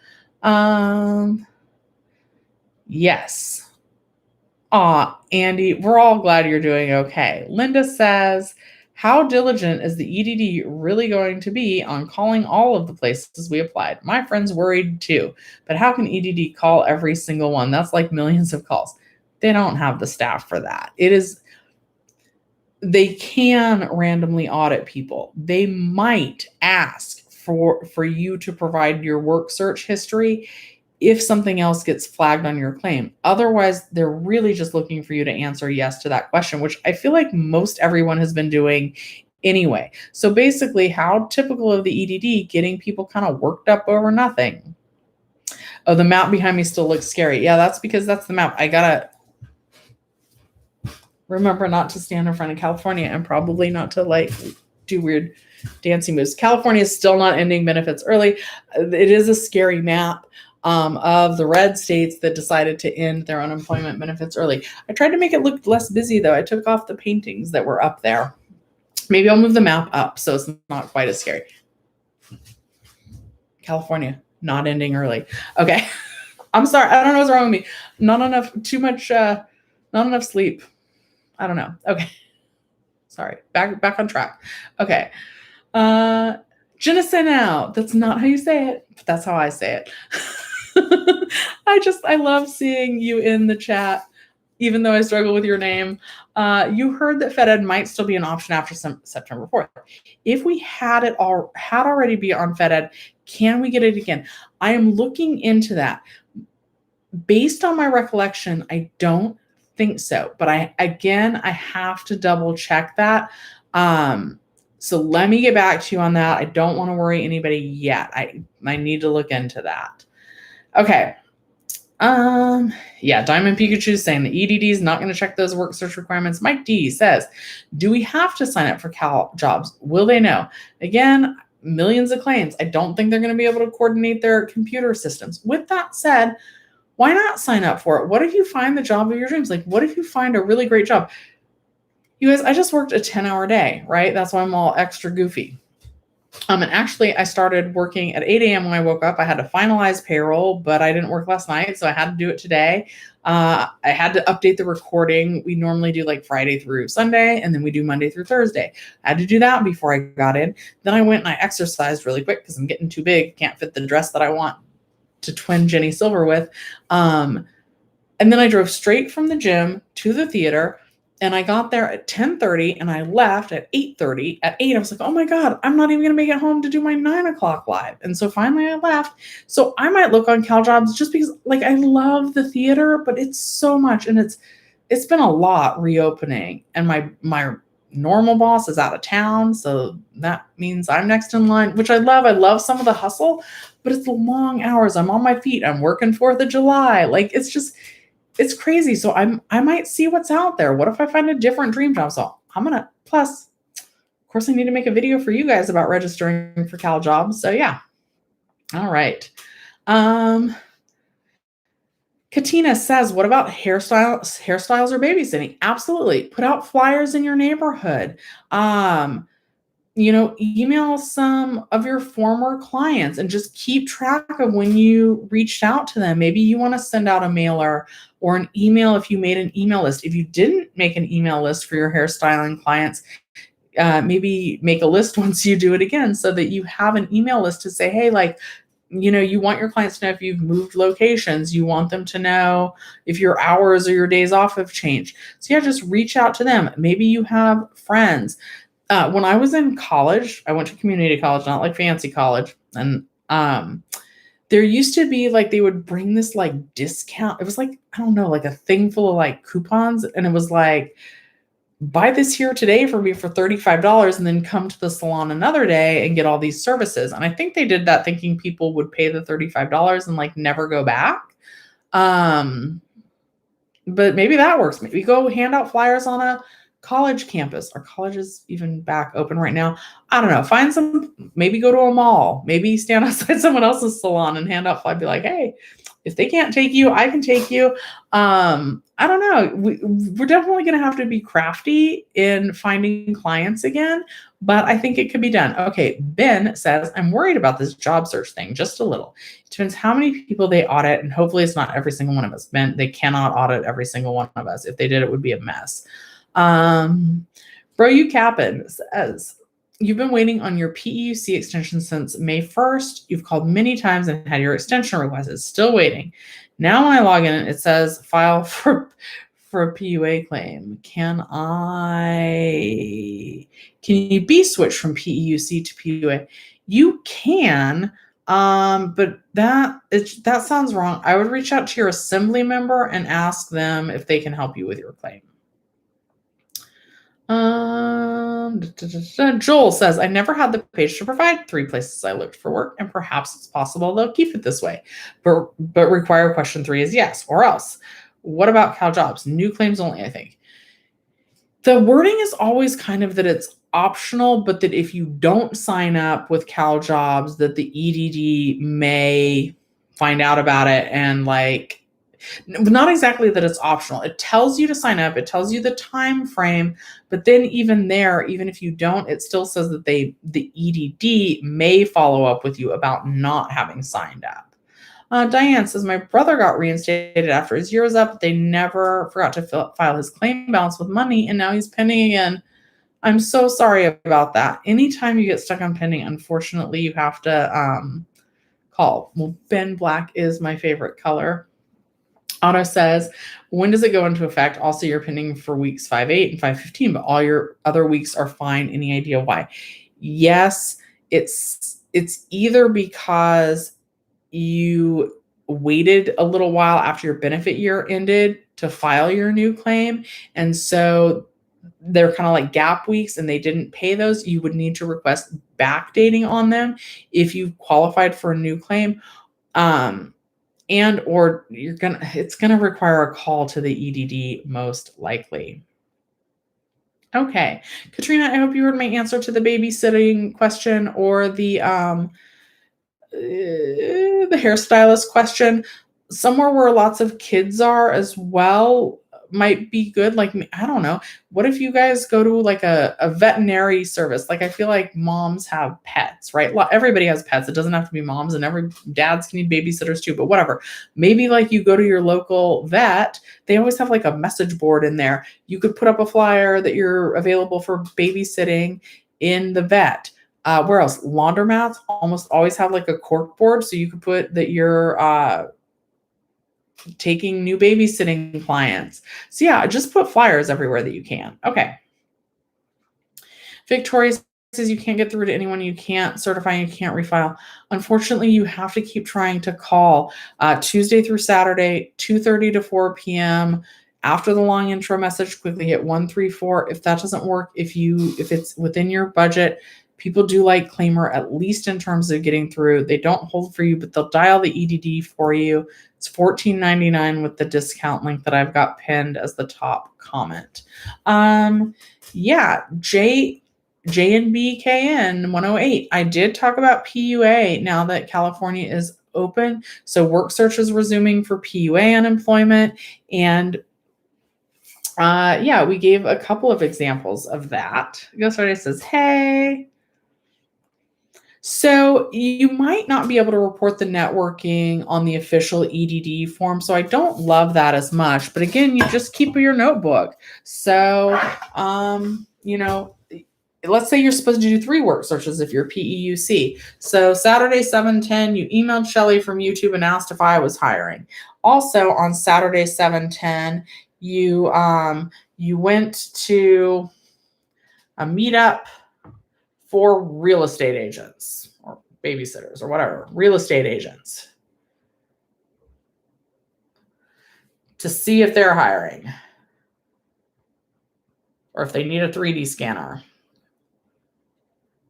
Yes. Andy, we're all glad you're doing okay. Linda says, how diligent is the EDD really going to be on calling all of the places we applied? My friend's worried too, but how can EDD call every single one? That's like millions of calls. They don't have the staff for that. They can randomly audit people. They might ask for you to provide your work search history if something else gets flagged on your claim. Otherwise, they're really just looking for you to answer yes to that question, which I feel like most everyone has been doing anyway. So basically, how typical of the EDD, getting people kind of worked up over nothing. Oh, the map behind me still looks scary. Yeah, that's because that's the map. I gotta remember not to stand in front of California and probably not to like do weird dancing moves. California is still not ending benefits early. It is a scary map. Of the red states that decided to end their unemployment benefits early. I tried to make it look less busy, though. I took off the paintings that were up there. Maybe I'll move the map up so it's not quite as scary. California, not ending early. Okay. I'm sorry. I don't know what's wrong with me. Not enough sleep. I don't know. Okay. Sorry. Back on track. Okay. Je ne sais now. That's not how you say it, but that's how I say it. I love seeing you in the chat, even though I struggle with your name. You heard that FedEd might still be an option after September 4th. If we had already be on FedEd, can we get it again? I am looking into that. Based on my recollection, I don't think so, but I have to double check that. So let me get back to you on that. I don't want to worry anybody yet. I need to look into that. Okay. Yeah, Diamond Pikachu is saying the EDD is not going to check those work search requirements. Mike D says, do we have to sign up for Cal jobs? Will they know? Again, millions of claims. I don't think they're going to be able to coordinate their computer systems. With that said, why not sign up for it? What if you find the job of your dreams? Like, what if you find a really great job? You guys, I just worked a 10-hour day, right? That's why I'm all extra goofy. And actually, I started working at 8 a.m. when I woke up. I had to finalize payroll, but I didn't work last night, so I had to do it today. I had to update the recording. We normally do like Friday through Sunday, and then we do Monday through Thursday. I had to do that before I got in. Then I went and I exercised really quick because I'm getting too big. Can't fit the dress that I want to twin Jenny Silver with. And then I drove straight from the gym to the theater. And I got there at 10:30 and I left at 8:30. At 8, I was like, oh my God, I'm not even gonna make it home to do my 9 o'clock live. And so finally I left. So I might look on CalJobs just because like I love the theater, but it's so much and it's been a lot reopening. And my normal boss is out of town. So that means I'm next in line, which I love. I love some of the hustle, but it's the long hours. I'm on my feet. I'm working 4th of July. Like it's crazy. So I might see what's out there. What if I find a different dream job? So I'm gonna plus, of course, I need to make a video for you guys about registering for CalJobs. So yeah. All right. Katina says, what about hairstyles or babysitting? Absolutely. Put out flyers in your neighborhood. Email some of your former clients and just keep track of when you reached out to them. Maybe you want to send out a mailer or an email if you made an email list. If you didn't make an email list for your hairstyling clients, maybe make a list once you do it again so that you have an email list to say, hey, like, you want your clients to know if you've moved locations. You want them to know if your hours or your days off have changed. So yeah, just reach out to them. Maybe you have friends. When I was in college, I went to community college, not like fancy college. And there used to be like, they would bring this like discount. It was like, I don't know, like a thing full of like coupons. And it was like, buy this here today for me for $35 and then come to the salon another day and get all these services. And I think they did that thinking people would pay the $35 and like never go back. But maybe that works. Maybe go hand out flyers on a college campus. Are colleges even back open right now? I don't know. Maybe go to a mall, maybe stand outside someone else's salon and hand out flyers. Be like, hey, if they can't take you, I can take you. I don't know. We're definitely going to have to be crafty in finding clients again, but I think it could be done. Okay. Ben says, I'm worried about this job search thing just a little. It depends how many people they audit, and hopefully it's not every single one of us. Ben, they cannot audit every single one of us. If they did, it would be a mess. Bro, you capping says, you've been waiting on your PEUC extension since May 1st. You've called many times and had your extension requested. Still waiting. Now when I log in, it says file for a PUA claim. Can you be switched from PEUC to PUA? You can, but that sounds wrong. I would reach out to your assembly member and ask them if they can help you with your claim. Joel says, I never had the page to provide 3 places I looked for work, and perhaps it's possible they'll keep it this way. But require question 3 is yes, or else. What about CalJobs? New claims only, I think. The wording is always kind of that it's optional, but that if you don't sign up with CalJobs, that the EDD may find out about it and like, not exactly that it's optional. It tells you to sign up. It tells you the time frame, but then even there, even if you don't, it still says that the EDD may follow up with you about not having signed up. Diane says, my brother got reinstated after his year was up. They never forgot to file his claim balance with money, and now he's pending again. I'm so sorry about that. Anytime you get stuck on pending, unfortunately, you have to call. Well, Ben Black is my favorite color. Otto says, when does it go into effect? Also, you're pending for weeks 5-8 and 5-15, but all your other weeks are fine. Any idea why? Yes, it's either because you waited a little while after your benefit year ended to file your new claim. And so they're kind of like gap weeks and they didn't pay those. You would need to request backdating on them if you qualified for a new claim. And or it's gonna require a call to the EDD most likely. Okay, Katrina, I hope you heard my answer to the babysitting question or the hairstylist question. Somewhere where lots of kids are as well might be good. Like, I don't know. What if you guys go to like a veterinary service? Like, I feel like moms have pets, right? Everybody has pets. It doesn't have to be moms, and every dads can need babysitters too, but whatever. Maybe like you go to your local vet. They always have like a message board in there. You could put up a flyer that you're available for babysitting in the vet. Where else? Laundromats almost always have like a cork board. So you could put that you're taking new babysitting clients. So yeah, just put flyers everywhere that you can. Okay. Victoria says you can't get through to anyone, you can't certify, you can't refile. Unfortunately, you have to keep trying to call Tuesday through Saturday, 2:30 to 4 p.m. After the long intro message, quickly hit 134. If that doesn't work, if it's within your budget, people do like Claimer, at least in terms of getting through. They don't hold for you, but they'll dial the EDD for you. It's $14.99 with the discount link that I've got pinned as the top comment. Yeah, JNBKN 108. I did talk about PUA now that California is open. So work search is resuming for PUA unemployment. And yeah, we gave a couple of examples of that. Ghostwriter says, hey. So you might not be able to report the networking on the official EDD form. So I don't love that as much. But again, you just keep your notebook. So, let's say you're supposed to do 3 work searches if you're PEUC. So Saturday, 7:10, you emailed Shelly from YouTube and asked if I was hiring. Also on Saturday, 7:10, you went to a meetup for real estate agents or babysitters or whatever, real estate agents, to see if they're hiring or if they need a 3D scanner.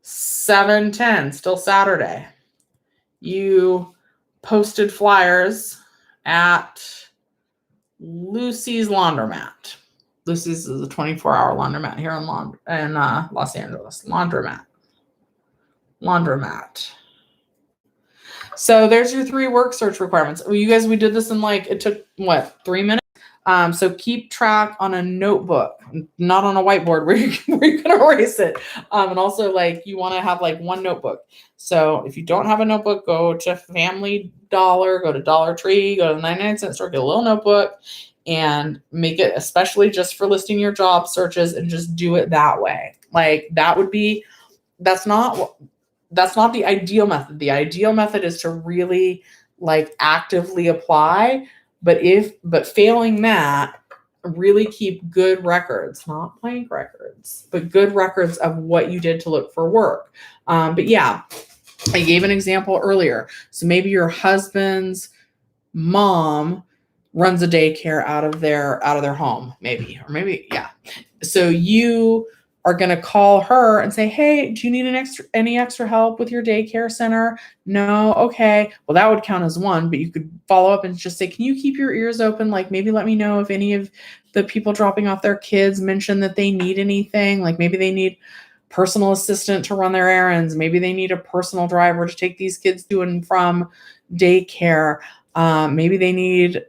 7:10, still Saturday. You posted flyers at Lucy's Laundromat. Lucy's is a 24-hour laundromat here in Los Angeles. Laundromat. So there's your 3 work search requirements. You guys, we did this in it took 3 minutes? So keep track on a notebook, not on a whiteboard where you're going to erase it. And also you want to have one notebook. So if you don't have a notebook, go to Family Dollar, go to Dollar Tree, go to the 99-cent store, get a little notebook and make it especially just for listing your job searches and just do it that way. That's not the ideal method. The ideal method is to really actively apply. But failing that, really keep good records, not blank records, but good records of what you did to look for work. But yeah, I gave an example earlier. So maybe your husband's mom runs a daycare out of their home, maybe. So you are going to call her and say, hey, do you need any extra help with your daycare center? No. Okay. Well, that would count as 1, but you could follow up and just say, can you keep your ears open? Maybe let me know if any of the people dropping off their kids mention that they need anything. Maybe they need personal assistant to run their errands. Maybe they need a personal driver to take these kids to and from daycare. Maybe they need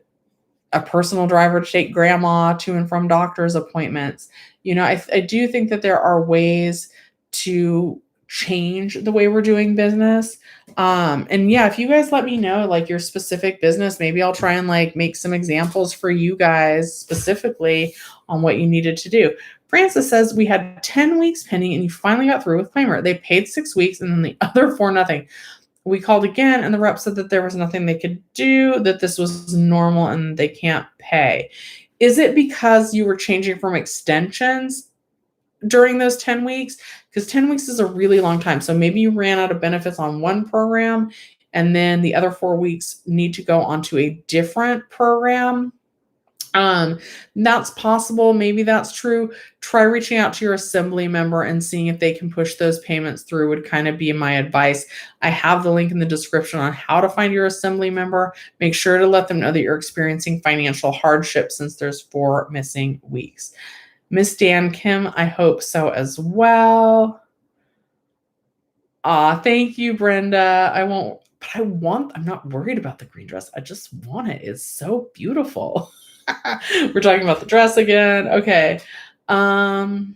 a personal driver to take grandma to and from doctor's appointments. I do think that there are ways to change the way we're doing business. And yeah, if you guys let me know your specific business, maybe I'll try and make some examples for you guys specifically on what you needed to do. Francis says we had 10 weeks pending and you finally got through with Claimer. They paid 6 weeks and then the other 4, nothing. We called again and the rep said that there was nothing they could do, that this was normal and they can't pay. Is it because you were changing from extensions during those 10 weeks? Because 10 weeks is a really long time. So maybe you ran out of benefits on one program and then the other 4 weeks need to go onto a different program. That's possible. Maybe that's true. Try reaching out to your assembly member and seeing if they can push those payments through would kind of be my advice. I have the link in the description on how to find your assembly member. Make sure to let them know that you're experiencing financial hardship since there's 4 missing weeks. Miss Dan Kim, I hope so as well. Thank you, Brenda. I'm not worried about the green dress. I just want it. It's so beautiful. We're talking about the dress again. Okay. Yasmin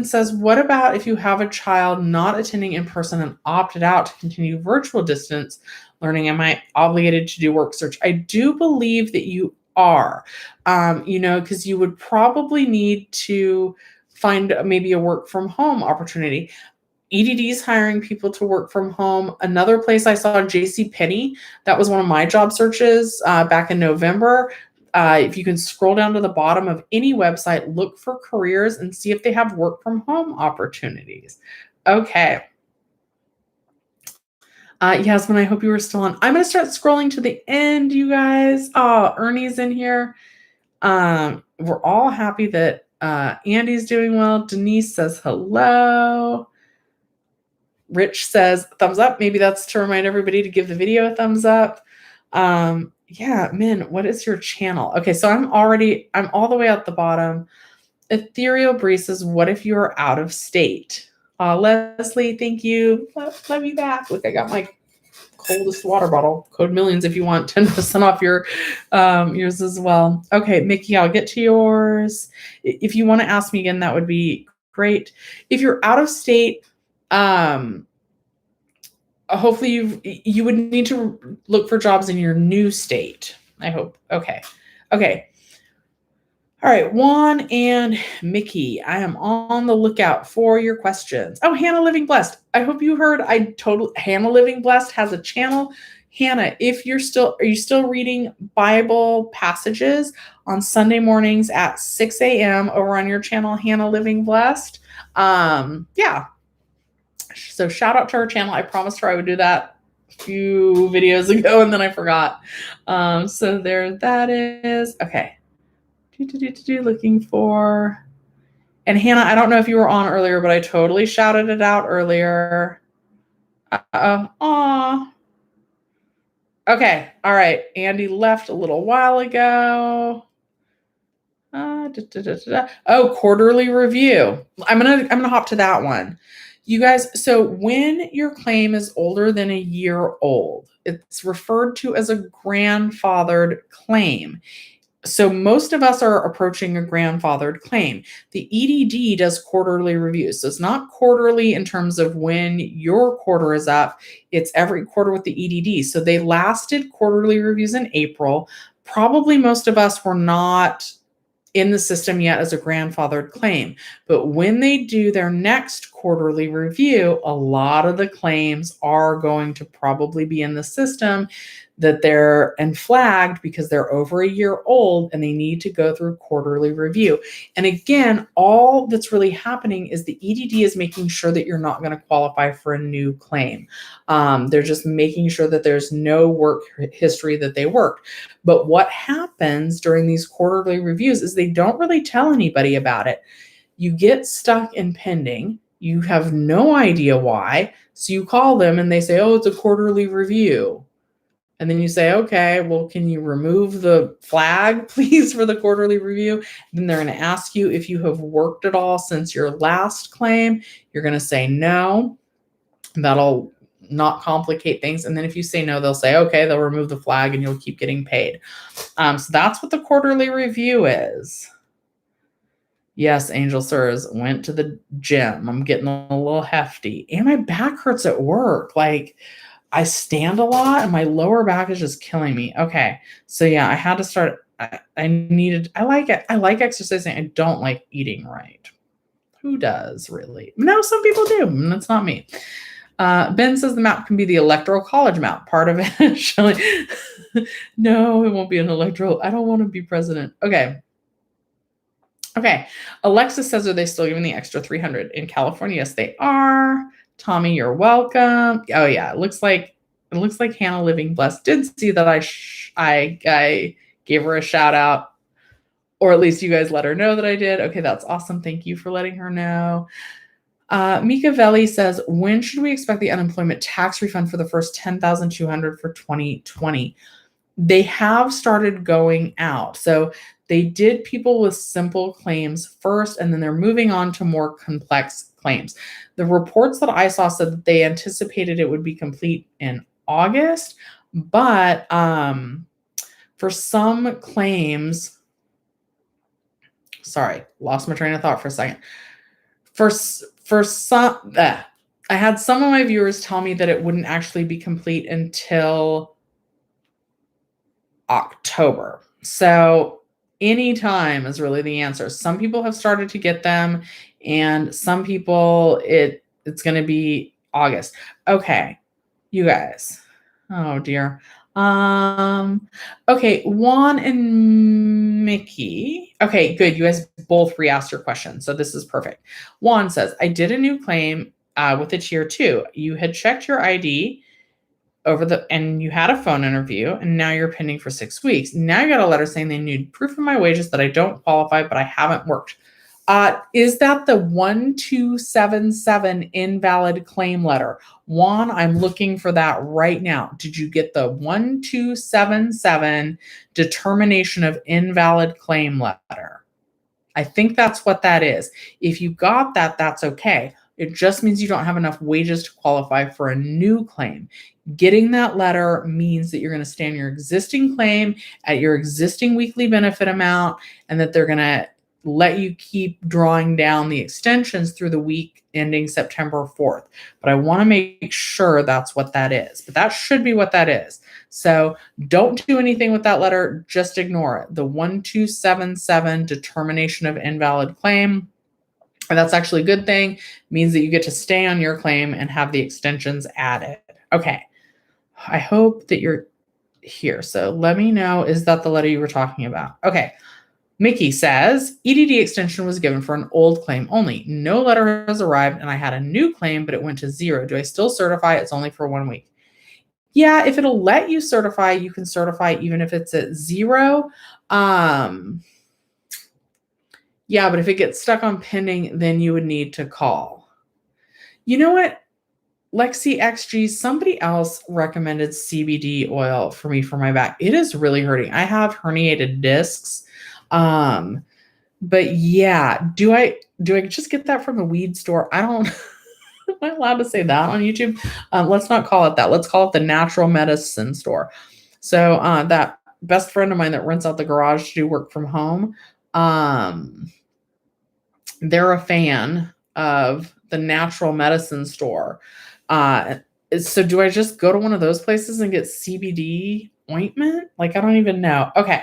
says, what about if you have a child not attending in person and opted out to continue virtual distance learning? Am I obligated to do work search? I do believe that you are, because you would probably need to find maybe a work from home opportunity. EDD is hiring people to work from home. Another place I saw, JCPenney, that was one of my job searches back in November. If you can scroll down to the bottom of any website, look for careers and see if they have work from home opportunities. Okay. Yasmin, I hope you were still on. I'm going to start scrolling to the end, you guys. Oh, Ernie's in here. We're all happy that Andy's doing well. Denise says hello. Rich says thumbs up. Maybe that's to remind everybody to give the video a thumbs up. Yeah, Min, what is your channel? Okay, so I'm all the way at the bottom. Ethereal Bree says, what if you're out of state? Leslie, thank you. Let me back. Look, I got my coldest water bottle. Code millions if you want 10% off yours as well. Okay, Mickey, I'll get to yours. If you want to ask me again, that would be great. If you're out of state, hopefully you would need to look for jobs in your new state. I hope. Okay. All right, Juan and Mickey, I am on the lookout for your questions. Oh, Hannah Living Blessed. I hope you heard Hannah Living Blessed has a channel. Hannah, are you still reading Bible passages on Sunday mornings at 6 a.m. over on your channel, Hannah Living Blessed? Yeah. So shout out to her channel. I promised her I would do that a few videos ago and then I forgot. So there that is. Okay. Looking for. And Hannah, I don't know if you were on earlier, but I totally shouted it out earlier. Aw. Okay. All right. Andy left a little while ago. Oh, quarterly review. I'm gonna hop to that one. You guys, so when your claim is older than a year old, it's referred to as a grandfathered claim. So most of us are approaching a grandfathered claim. The EDD does quarterly reviews. So it's not quarterly in terms of when your quarter is up. It's every quarter with the EDD. So they lasted quarterly reviews in April. Probably most of us were not in the system yet as a grandfathered claim. But when they do their next quarterly review, a lot of the claims are going to probably be in the system that they're flagged because they're over a year old and they need to go through quarterly review. And again, all that's really happening is the EDD is making sure that you're not going to qualify for a new claim. They're just making sure that there's no work history that they worked. But what happens during these quarterly reviews is they don't really tell anybody about it. You get stuck in pending. You have no idea why. So you call them and they say, oh, it's a quarterly review. And then you say, okay, well, can you remove the flag, please, for the quarterly review? Then they're going to ask you if you have worked at all since your last claim. You're going to say no. That'll not complicate things. And then if you say no, they'll say, okay, they'll remove the flag and you'll keep getting paid. So that's what the quarterly review is. Yes, Angel Sirs, went to the gym. I'm getting a little hefty. And my back hurts at work. Like, I stand a lot and my lower back is just killing me. Okay. So yeah, I had to start. I like it. I like exercising. I don't like eating right. Who does really? No, some people do. That's not me. Ben says the map can be the electoral college map. Part of it. Shelly. No, it won't be an electoral. I don't want to be president. Okay. Alexis says, are they still giving the extra 300 in California? Yes, they are. Tommy, you're welcome. Oh yeah, it looks like Hannah Living Blessed did see that I gave her a shout out, or at least you guys let her know that I did. Okay, that's awesome. Thank you for letting her know. Mika Velli says, when should we expect the unemployment tax refund for the first $10,200 for 2020? They have started going out. So they did people with simple claims first, and then they're moving on to more complex claims. The reports that I saw said that they anticipated it would be complete in August, but for some claims, sorry, lost my train of thought for a second. For some, I had some of my viewers tell me that it wouldn't actually be complete until October. So anytime is really the answer. Some people have started to get them, and some people it's It's going to be August. Okay, you guys. Oh dear. Okay, Juan and Mickey. Okay, good. You guys both re-asked your question, so this is perfect. Juan says, I did a new claim with a tier 2. You had checked your ID and you had a phone interview, and now you're pending for 6 weeks. Now you got a letter saying they need proof of my wages that I don't qualify, but I haven't worked. Is that the 1277 invalid claim letter? Juan, I'm looking for that right now. Did you get the 1277 determination of invalid claim letter? I think that's what that is. If you got that, that's okay. It just means you don't have enough wages to qualify for a new claim. Getting that letter means that you're going to stay on your existing claim at your existing weekly benefit amount, and that they're going to let you keep drawing down the extensions through the week ending September 4th. But I want to make sure that's what that is. But that should be what that is. So don't do anything with that letter. Just ignore it. The 1277 determination of invalid claim. And that's actually a good thing. It means that you get to stay on your claim and have the extensions added. Okay. I hope that you're here. So let me know, is that the letter you were talking about? Okay. Mickey says, EDD extension was given for an old claim only. No letter has arrived, and I had a new claim, but it went to 0. Do I still certify? It's only for 1 week. Yeah, if it'll let you certify, you can certify even if it's at 0. Yeah, but if it gets stuck on pending, then you would need to call. You know what? Lexi XG, somebody else recommended CBD oil for me for my back. It is really hurting. I have herniated discs. But yeah, do I just get that from the weed store? I don't, am I allowed to say that on YouTube? Let's not call it that. Let's call it the natural medicine store. So, that best friend of mine that rents out the garage to do work from home, they're a fan of the natural medicine store. So do I just go to one of those places and get CBD ointment? Like, I don't even know. Okay.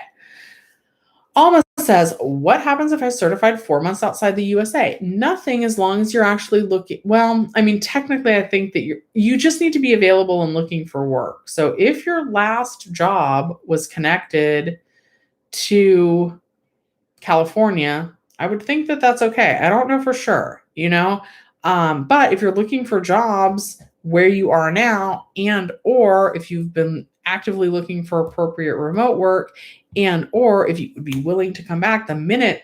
Alma says, what happens if I certified 4 months outside the USA? Nothing, as long as you're actually looking. Well, I mean, technically, I think that you just need to be available and looking for work. So if your last job was connected to California, I would think that that's okay. I don't know for sure, but if you're looking for jobs where you are now, and or if you've been actively looking for appropriate remote work, and or if you would be willing to come back the minute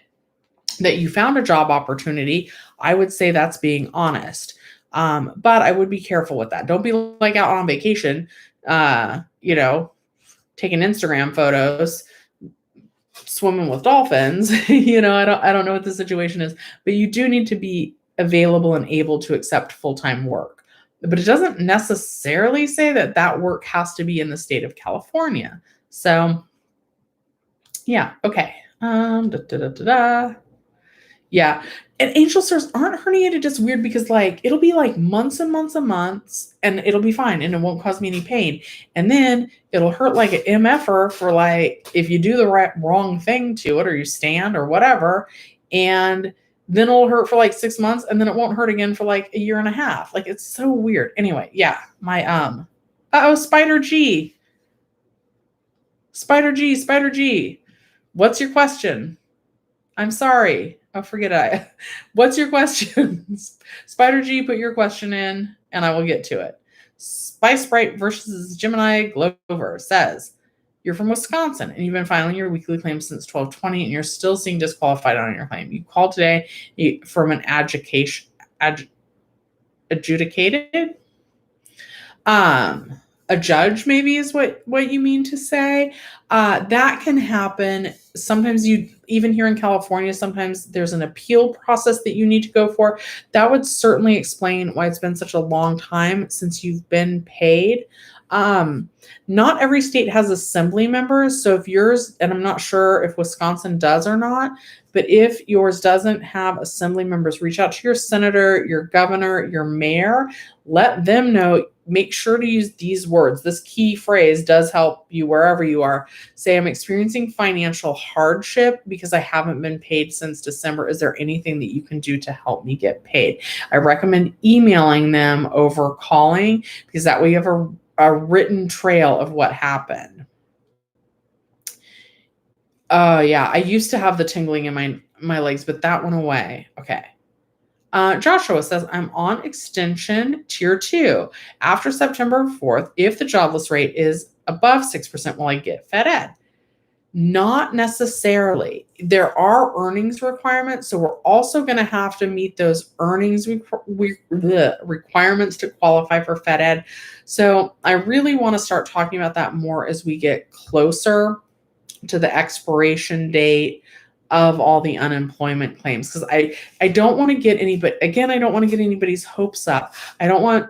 that you found a job opportunity, I would say that's being honest. But I would be careful with that. Don't be like out on vacation, taking Instagram photos, swimming with dolphins. I don't know what the situation is, but you do need to be available and able to accept full-time work. But it doesn't necessarily say that work has to be in the state of California. So yeah, okay. Yeah. And angel stars aren't herniated just weird because it'll be months and months and months, and it'll be fine and it won't cause me any pain. And then it'll hurt like an MFer for if you do the wrong thing to it, or you stand or whatever, and then it'll hurt for 6 months, and then it won't hurt again for a year and a half. It's so weird. Anyway, yeah, my Spider G. What's your question? I'm sorry. Oh, forget it. What's your question? Spider G, put your question in and I will get to it. Spice Sprite versus Gemini Glover says, you're from Wisconsin and you've been filing your weekly claim since 12/20 and you're still seeing disqualified on your claim. You called today from an adjudicated. A judge maybe is what you mean to say. That can happen. Sometimes even here in California, sometimes there's an appeal process that you need to go for. That would certainly explain why it's been such a long time since you've been paid. Not every state has assembly members. So if yours, and I'm not sure if Wisconsin does or not, but if yours doesn't have assembly members, reach out to your senator, your governor, your mayor, let them know make sure to use these words. This key phrase does help you wherever you are. Say, I'm experiencing financial hardship because I haven't been paid since December. Is there anything that you can do to help me get paid? I recommend emailing them over calling, because that way you have a written trail of what happened. Oh, yeah. I used to have the tingling in my legs, but that went away. Okay. Joshua says, I'm on extension tier 2. After September 4th, if the jobless rate is above 6%, will I get Fed Ed? Not necessarily. There are earnings requirements, so we're also going to have to meet those earnings requirements to qualify for Fed Ed. So I really want to start talking about that more as we get closer to the expiration date of all the unemployment claims, because I don't want to get anybody, again, I don't want to get anybody's hopes up. I don't want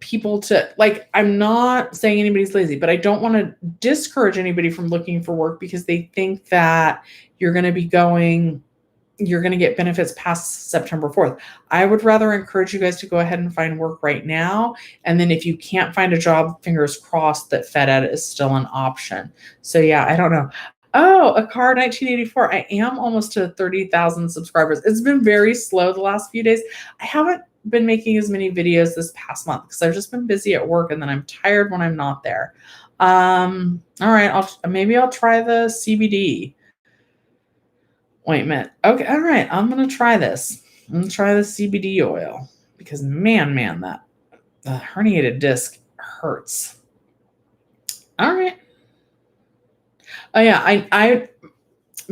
people to, like, I'm not saying anybody's lazy, but I don't want to discourage anybody from looking for work because they think that you're going to get benefits past September 4th. I would rather encourage you guys to go ahead and find work right now. And then if you can't find a job, fingers crossed that Fed Ed is still an option. So yeah, I don't know. Oh, a car 1984. I am almost to 30,000 subscribers. It's been very slow the last few days. I haven't been making as many videos this past month because I've just been busy at work, and then I'm tired when I'm not there. All right, maybe I'll try the CBD ointment. Okay, all right, I'm gonna try this. I'm gonna try the CBD oil because man, that the herniated disc hurts. All right. Oh yeah, I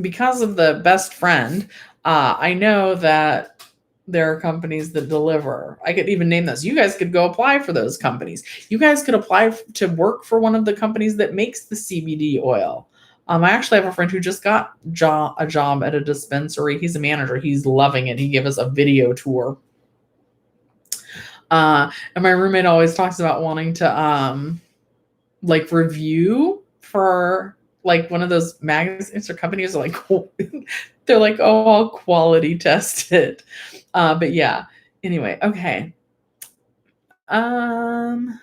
because of the best friend, I know that there are companies that deliver. I could even name those. You guys could go apply for those companies. You guys could apply to work for one of the companies that makes the CBD oil. I actually have a friend who just got a job at a dispensary. He's a manager. He's loving it. He gave us a video tour. And my roommate always talks about wanting to like review for like one of those magazines or companies are like, they're like, oh, I'll quality test it. But yeah, anyway, okay. I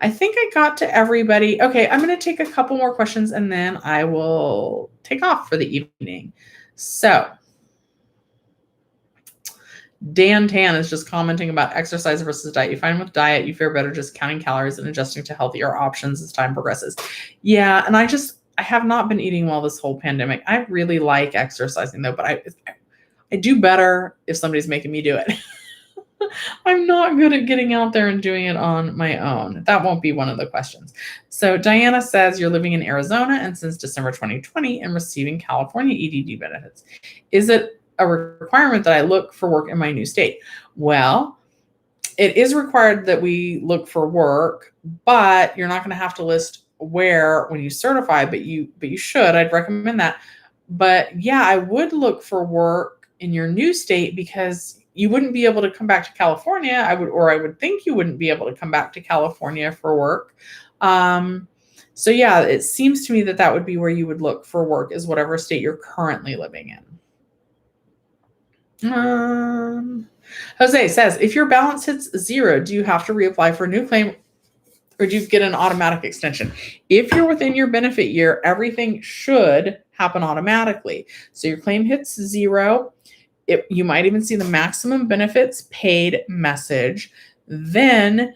think I got to everybody. Okay, I'm going to take a couple more questions and then I will take off for the evening. So Dan Tan is just commenting about exercise versus diet. You find with diet, you fare better just counting calories and adjusting to healthier options as time progresses. Yeah, and I have not been eating well this whole pandemic. I really like exercising though, but I do better if somebody's making me do it. I'm not good at getting out there and doing it on my own. That won't be one of the questions. So Diana says you're living in Arizona and since December 2020 and receiving California EDD benefits. Is it a requirement that I look for work in my new state? Well, it is required that we look for work, but you're not going to have to list where when you certify, but you should. I'd recommend that. But yeah, I would look for work in your new state because you wouldn't be able to come back to California. I would think you wouldn't be able to come back to California for work. So yeah, it seems to me that would be where you would look for work, is whatever state you're currently living in. Jose says, if your balance hits 0, do you have to reapply for a new claim or do you get an automatic extension? If you're within your benefit year, everything should happen automatically. So your claim hits 0. You might even see the maximum benefits paid message. Then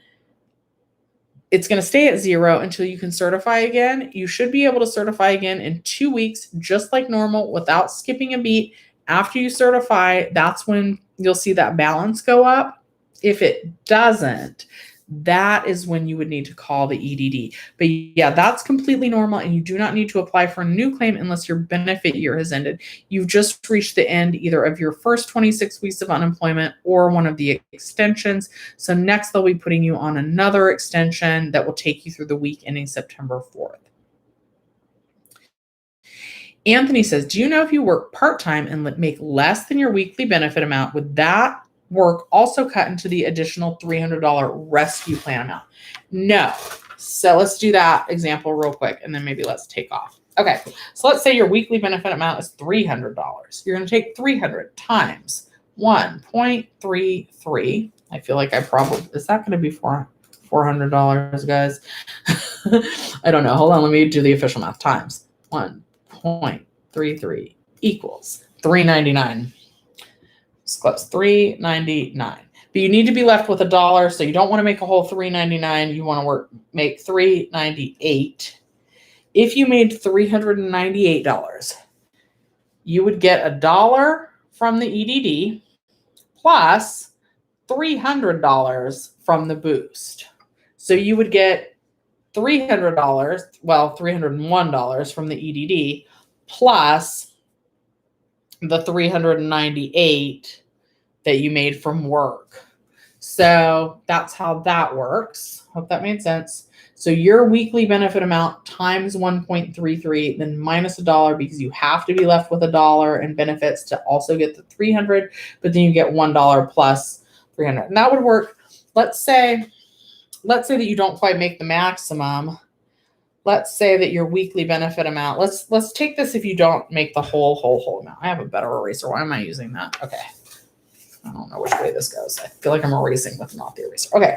it's going to stay at 0 until you can certify again. You should be able to certify again in 2 weeks, just like normal, without skipping a beat. After you certify, that's when you'll see that balance go up. If it doesn't, that is when you would need to call the EDD. But yeah, that's completely normal, and you do not need to apply for a new claim unless your benefit year has ended. You've just reached the end either of your first 26 weeks of unemployment or one of the extensions. So next they'll be putting you on another extension that will take you through the week ending September 4th. Anthony says, do you know if you work part-time and make less than your weekly benefit amount, would that work also cut into the additional $300 rescue plan amount? No. So let's do that example real quick and then maybe let's take off. Okay. So let's say your weekly benefit amount is $300. You're going to take 300 times 1.33 I feel like is that going to be $400, guys? I don't know. Hold on. Let me do the official math. Times 1.33 equals $3.99. It's close. $3.99. But you need to be left with $1, so you don't want to make a whole $3.99. You want to make $3.98. If you made $398, you would get $1 from the EDD plus $300 from the boost. So you would get $301 from the EDD plus the $398 that you made from work. So that's how that works. Hope that made sense. So your weekly benefit amount times 1.33, then minus $1 because you have to be left with $1 in benefits to also get the $300, but then you get $1 plus $300. And that would work. Let's say that you don't quite make the maximum. Let's say that your weekly benefit amount, let's take this if you don't make the whole amount. I have a better eraser. Why am I using that? Okay. I don't know which way this goes. I feel like I'm erasing with not the eraser. Okay.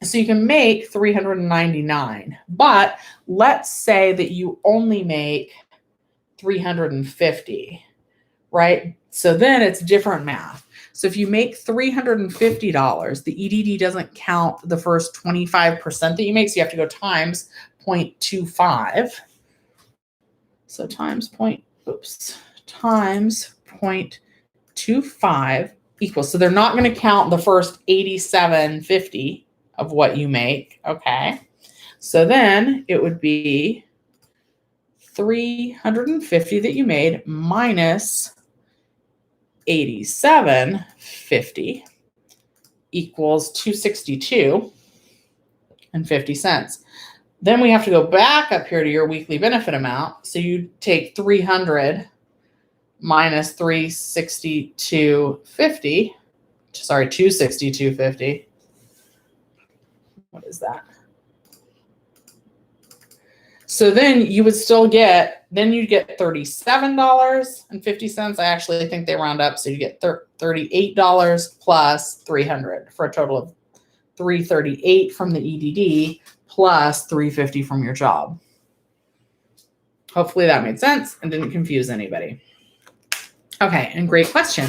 So you can make $399, but let's say that you only make $350, right? So then it's different math. So if you make $350, the EDD doesn't count the first 25% that you make. So you have to go times 0.25. So times 0.25 equals. So they're not going to count the first $87.50 of what you make. Okay. So then it would be $350 that you made minus $87.50 equals $262.50. Then we have to go back up here to your weekly benefit amount. So you take 300 minus 262.50. What is that? So then you would still get, you'd get $37.50. I actually think they round up. So you get $38 plus 300 for a total of $338 from the EDD plus $350 from your job. Hopefully that made sense and didn't confuse anybody. Okay, and great question.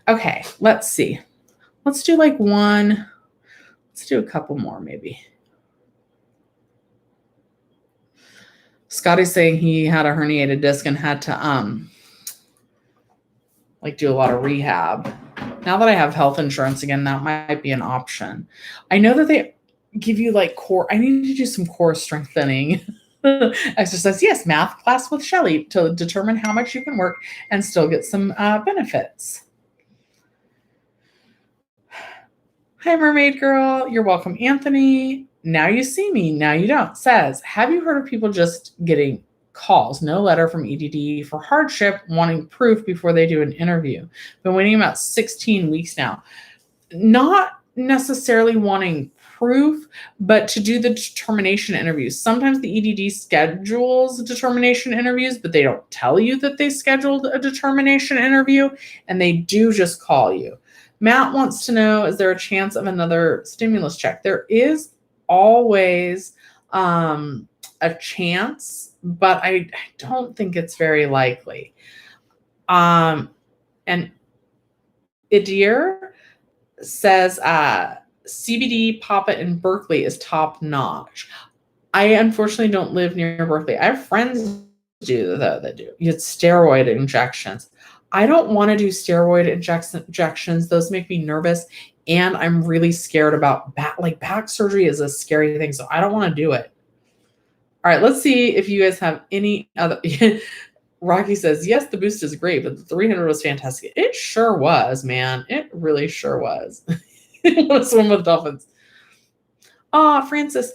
Okay, let's see. Let's do like one. Let's do a couple more maybe. Scotty's saying he had a herniated disc and had to like do a lot of rehab. Now that I have health insurance again, that might be an option. I know that they give you like core. I need to do some core strengthening exercise. Yes, math class with Shelly to determine how much you can work and still get some benefits. Hi, Mermaid Girl. You're welcome, Anthony. Now you see me, now you don't. Says, have you heard of people just getting calls, no letter from EDD for hardship, wanting proof before they do an interview? Been waiting about 16 weeks now. Not necessarily wanting proof, but to do the determination interviews. Sometimes the EDD schedules determination interviews, but they don't tell you that they scheduled a determination interview, and they do just call you. Matt wants to know, is there a chance of another stimulus check? There is always a chance, but I don't think it's very likely. And Idir says CBD Papa in Berkeley is top notch. I unfortunately don't live near Berkeley. I have friends do though that do. You get steroid injections. I don't want to do steroid injections. Those make me nervous. And I'm really scared about back surgery is a scary thing. So I don't want to do it. All right, let's see if you guys have any other. Rocky says, yes, the boost is great, but the 300 was fantastic. It sure was, man. It really sure was. I want to swim with dolphins. Francis,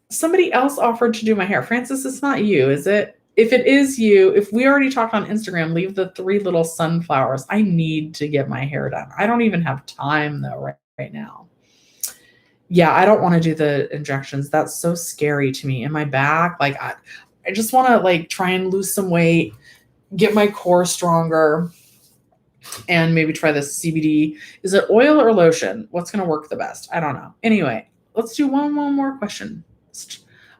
somebody else offered to do my hair. Francis, it's not you, is it? If it is you, if we already talked on Instagram, leave the 3 little sunflowers. I need to get my hair done. I don't even have time though right now. Yeah, I don't want to do the injections. That's so scary to me in my back. Like I just want to like try and lose some weight, get my core stronger. and maybe try this CBD. Is it oil or lotion? What's going to work the best? I don't know. Anyway, let's do one more question.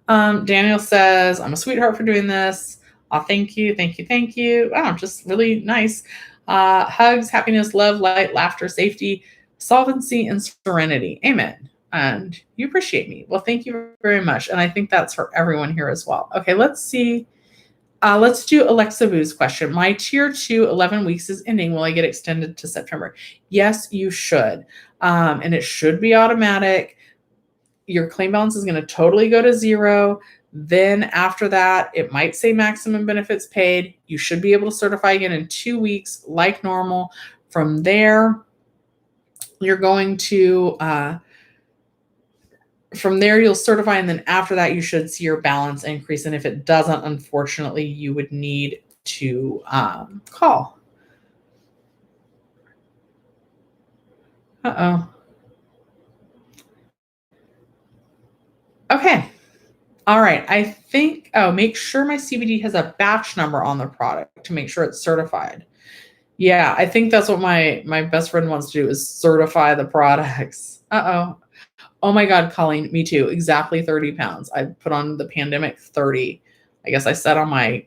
Daniel says, I'm a sweetheart for doing this. Thank you. Oh, just really nice. Hugs, happiness, love, light, laughter, safety, solvency, and serenity. Amen. And you appreciate me. Well, thank you very much. And I think that's for everyone here as well. Okay, let's see. Let's do Alexa Boo's question. My tier 2 11 weeks is ending. Will I get extended to September? Yes, you should. And it should be automatic. Your claim balance is going to totally go to zero. Then after that, it might say maximum benefits paid. You should be able to certify again in 2 weeks like normal. From there, you're going to, from there, you'll certify. And then after that, you should see your balance increase. And if it doesn't, unfortunately, you would need to call. Uh-oh. Okay. All right. I think, make sure my CBD has a batch number on the product to make sure it's certified. Yeah, I think that's what my best friend wants to do is certify the products. Uh-oh. Oh my God, Colleen, me too. Exactly 30 pounds. I put on the pandemic 30. I guess I sat on my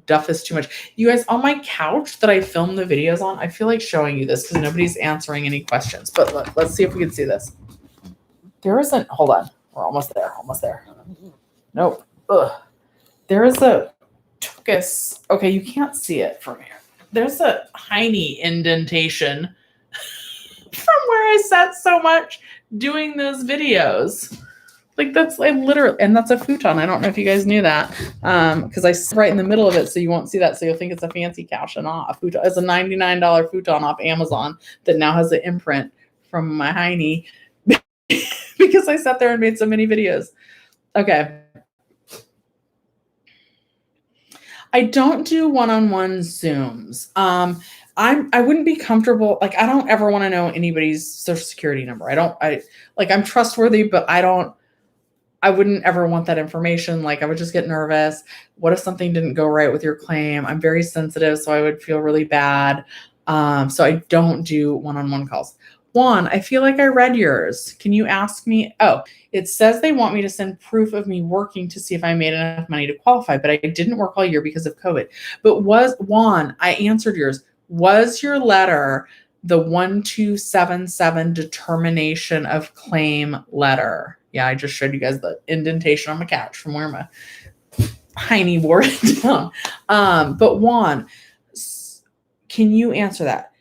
duffus too much. You guys, on my couch that I filmed the videos on, I feel like showing you this because nobody's answering any questions. But look, let's see if we can see this. There isn't, hold on. We're almost there. Nope. Ugh. There is a tuchus. Okay, you can't see it from here. There's a tiny indentation from where I sat so much doing those videos. Like that's like literally, and that's a futon. I don't know if you guys knew that, because I sit right in the middle of it, so you won't see that. So you'll think it's a fancy couch and not a futon. It's a $99 futon off Amazon that now has an imprint from my hiney because I sat there and made so many videos. Okay. I don't do one-on-one Zooms. I wouldn't be comfortable. Like, I don't ever want to know anybody's social security number. I'm trustworthy, but I wouldn't ever want that information. Like, I would just get nervous. What if something didn't go right with your claim? I'm very sensitive, so I would feel really bad. So I don't do one-on-one calls. Juan, I feel like I read yours. Can you ask me? Oh, it says they want me to send proof of me working to see if I made enough money to qualify, but I didn't work all year because of COVID. But Juan, I answered yours. Was your letter the 1277 determination of claim letter? Yeah, I just showed you guys the indentation on my couch from where my hiney wore it down. But Juan, can you answer that?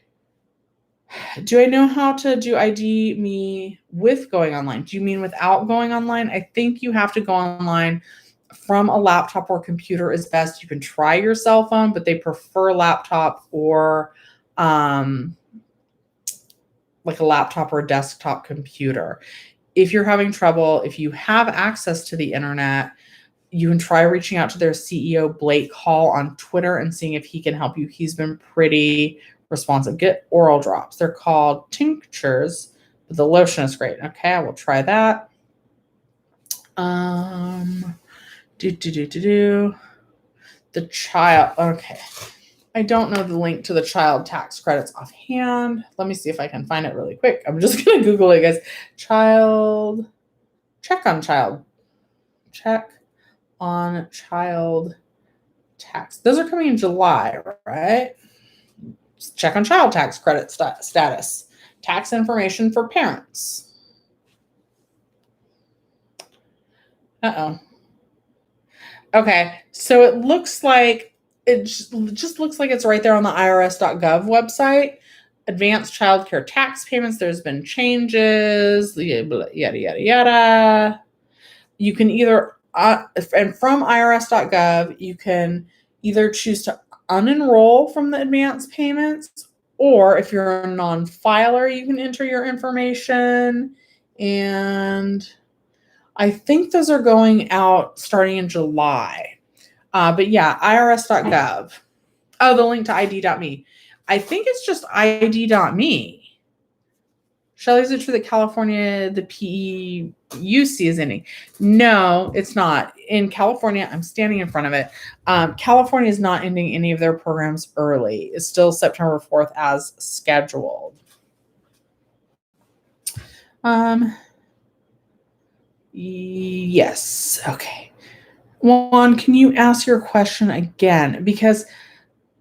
Do I know how to do ID me with going online? Do you mean without going online? I think you have to go online from a laptop or computer is best. You can try your cell phone, but they prefer laptop or like a laptop or a desktop computer. If you're having trouble, if you have access to the internet, you can try reaching out to their CEO, Blake Hall, on Twitter and seeing if he can help you. He's been pretty responsive. Get oral drops. They're called tinctures, but the lotion is great. Okay, I will try that. The child. Okay. I don't know the link to the child tax credits offhand. Let me see if I can find it really quick. I'm just going to Google it, guys. Check on child tax. Those are coming in July, right? Check on child tax credit status. Tax information for parents. Uh-oh. Okay, so it looks like it just looks like it's right there on the irs.gov website. Advanced child care tax payments. There's been changes, yada, yada, yada. You can either, and from irs.gov, you can either choose to unenroll from the advance payments, or if you're a non-filer, you can enter your information. And I think those are going out starting in July. But yeah, irs.gov. Oh, the link to id.me. I think it's just id.me. Shelly, is it true that California, the PEUC is ending? No, it's not. In California, I'm standing in front of it. California is not ending any of their programs early. It's still September 4th as scheduled. Yes. Okay. Juan, can you ask your question again? Because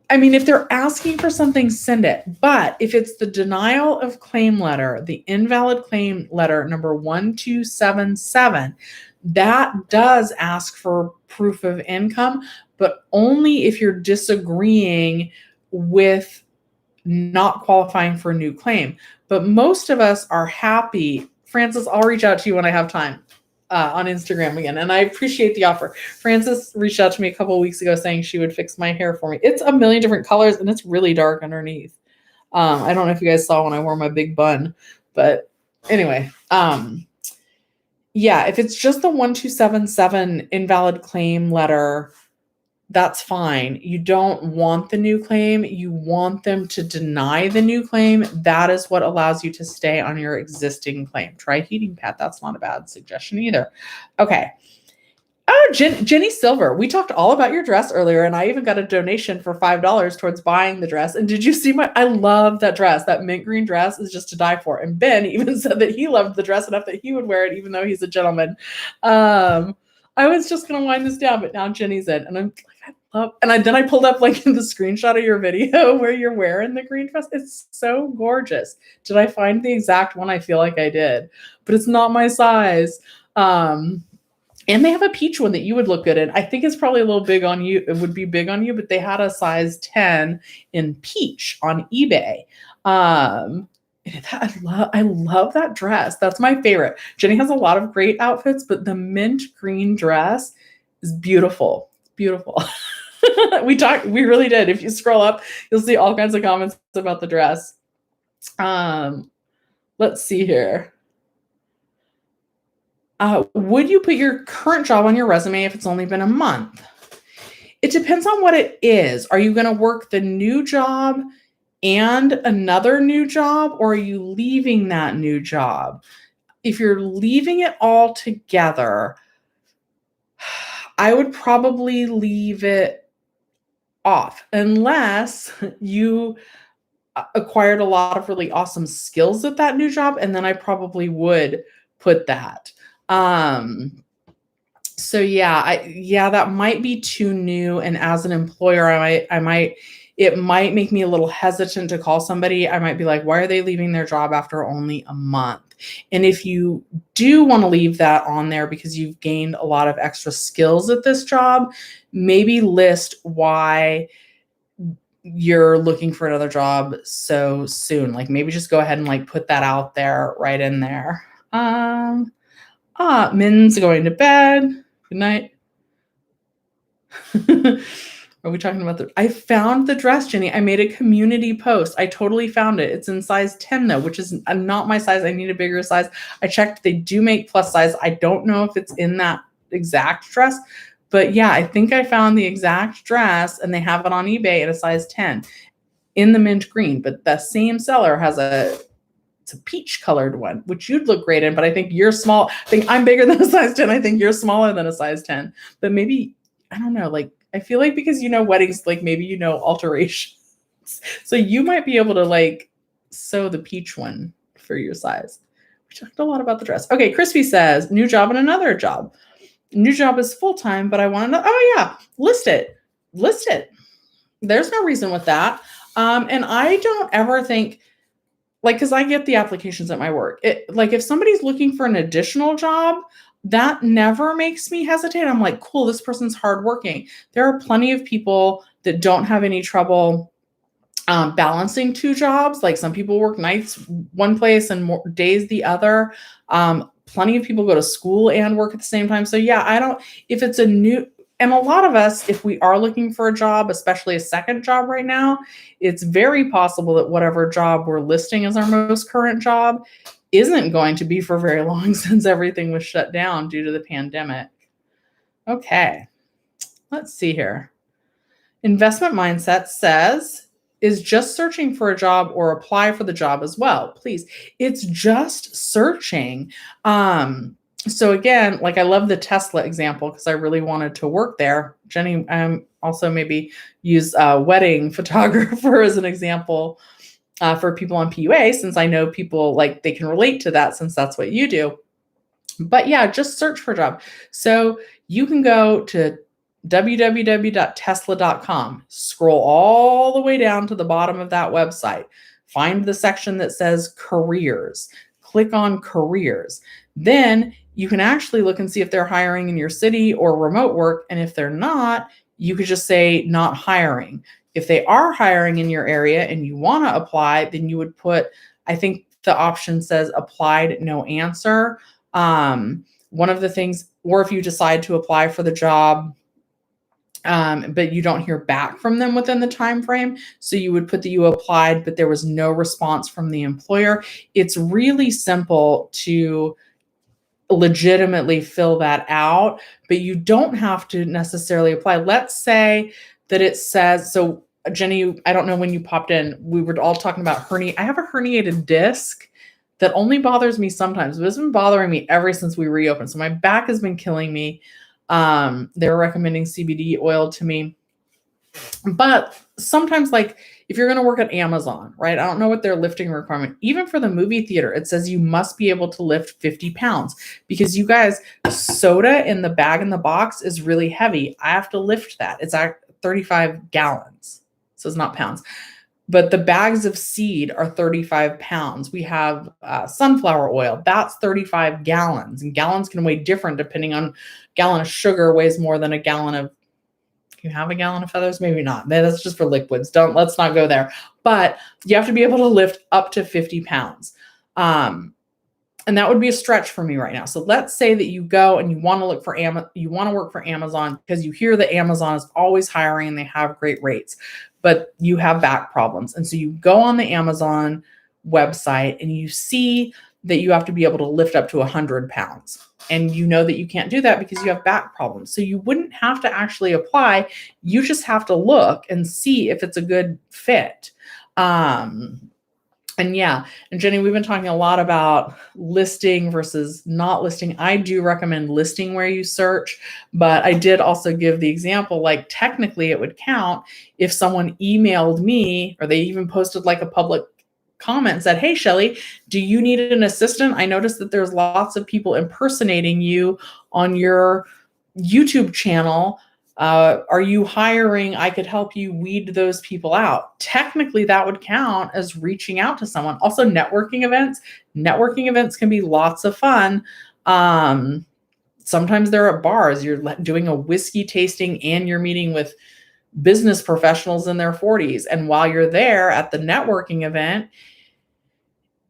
I mean, if they're asking for something, send it. But if it's the denial of claim letter, the invalid claim letter number 1277, that does ask for proof of income, but only if you're disagreeing with not qualifying for a new claim. But most of us are happy. Francis, I'll reach out to you when I have time. On Instagram again. And I appreciate the offer. Frances reached out to me a couple of weeks ago saying she would fix my hair for me. It's a million different colors and it's really dark underneath. I don't know if you guys saw when I wore my big bun, but anyway, yeah, if it's just the 1277 invalid claim letter, that's fine. You don't want the new claim. You want them to deny the new claim. That is what allows you to stay on your existing claim. Try heating pad. That's not a bad suggestion either. Okay. Oh, Jenny Silver. We talked all about your dress earlier, and I even got a donation for $5 towards buying the dress. And did you see I love that dress. That mint green dress is just to die for. And Ben even said that he loved the dress enough that he would wear it, even though he's a gentleman. I was just going to wind this down, but now Jenny's in, and I'm like, then I pulled up like in the screenshot of your video where you're wearing the green dress. It's so gorgeous. Did I find the exact one? I feel like I did, but it's not my size. And they have a peach one that you would look good in. I think it's probably a little big on you. It would be big on you, but they had a size 10 in peach on eBay. I love that dress. That's my favorite. Jenny has a lot of great outfits, but the mint green dress is beautiful. Beautiful. We really did. If you scroll up, you'll see all kinds of comments about the dress. Let's see here. Would you put your current job on your resume if it's only been a month? It depends on what it is. Are you going to work the new job and another new job, or are you leaving that new job? If you're leaving it all together, I would probably leave it off unless you acquired a lot of really awesome skills at that new job, and then I probably would put that. So yeah, that might be too new, and as an employer, it might make me a little hesitant to call somebody. I might be like, why are they leaving their job after only a month? And if you do want to leave that on there because you've gained a lot of extra skills at this job, maybe list why you're looking for another job so soon. Like maybe just go ahead and like put that out there right in there. Min's going to bed. Good night. Are we talking about I found the dress, Jenny. I made a community post. I totally found it. It's in size 10 though, which is not my size. I need a bigger size. I checked. They do make plus size. I don't know if it's in that exact dress, but yeah, I think I found the exact dress and they have it on eBay at a size 10 in the mint green, but the same seller has it's a peach colored one, which you'd look great in, but I think you're small. I think I'm bigger than a size 10. I think you're smaller than a size 10, but maybe, I don't know, like, I feel like because weddings, like maybe alterations. So you might be able to like sew the peach one for your size. We talked a lot about the dress. Okay, Crispy says, new job and another job. New job is full-time, but I want to know. Oh yeah, list it. There's no reason with that. And I don't ever think, like, because I get the applications at my work. Like if somebody's looking for an additional job, that never makes me hesitate. I'm like, cool, this person's hardworking. There are plenty of people that don't have any trouble balancing two jobs. Like some people work nights one place and more days the other. Plenty of people go to school and work at the same time. So yeah, if it's a new, and a lot of us, if we are looking for a job, especially a second job right now, it's very possible that whatever job we're listing as our most current job isn't going to be for very long since everything was shut down due to the pandemic. Okay, let's see here. Investment Mindset says, is just searching for a job or apply for the job as well. Please. It's just searching. So again, like I love the Tesla example because I really wanted to work there. Jenny, also maybe use a wedding photographer as an example for people on PUA, since I know people like they can relate to that since that's what you do. But yeah, just search for a job. So you can go to www.tesla.com, scroll all the way down to the bottom of that website, find the section that says careers, click on careers. Then you can actually look and see if they're hiring in your city or remote work. And if they're not, you could just say not hiring. If they are hiring in your area and you want to apply, then you would put, I think the option says applied, no answer. One of the things, or if you decide to apply for the job, but you don't hear back from them within the time frame, so you would put that you applied, but there was no response from the employer. It's really simple to legitimately fill that out, but you don't have to necessarily apply. Let's say that it says, so Jenny, I don't know when you popped in, we were all talking about hernia. I have a herniated disc that only bothers me sometimes, but it's been bothering me ever since we reopened. So my back has been killing me. They're recommending CBD oil to me. But sometimes, like if you're going to work at Amazon, right? I don't know what their lifting requirement, even for the movie theater, it says you must be able to lift 50 pounds because you guys, soda in the bag in the box is really heavy. I have to lift that. It's 35 gallons. So it's not pounds. But the bags of seed are 35 pounds. We have sunflower oil. That's 35 gallons. And gallons can weigh different depending on, gallon of sugar weighs more than a gallon of, you have a gallon of feathers? Maybe not. That's just for liquids. Let's not go there. But you have to be able to lift up to 50 pounds. And that would be a stretch for me right now. So let's say that you go and you want to look for you want to work for Amazon because you hear that Amazon is always hiring and they have great rates, but you have back problems. And so you go on the Amazon website and you see that you have to be able to lift up to 100 pounds. And you know that you can't do that because you have back problems. So you wouldn't have to actually apply. You just have to look and see if it's a good fit. And yeah, and Jenny, we've been talking a lot about listing versus not listing. I do recommend listing where you search, but I did also give the example, like technically it would count if someone emailed me or they even posted like a public comment and said, hey, Shelly, do you need an assistant? I noticed that there's lots of people impersonating you on your YouTube channel. Are you hiring? I could help you weed those people out. Technically, that would count as reaching out to someone. Also, networking events. Networking events can be lots of fun. Sometimes they're at bars. You're doing a whiskey tasting and you're meeting with business professionals in their 40s. And while you're there at the networking event,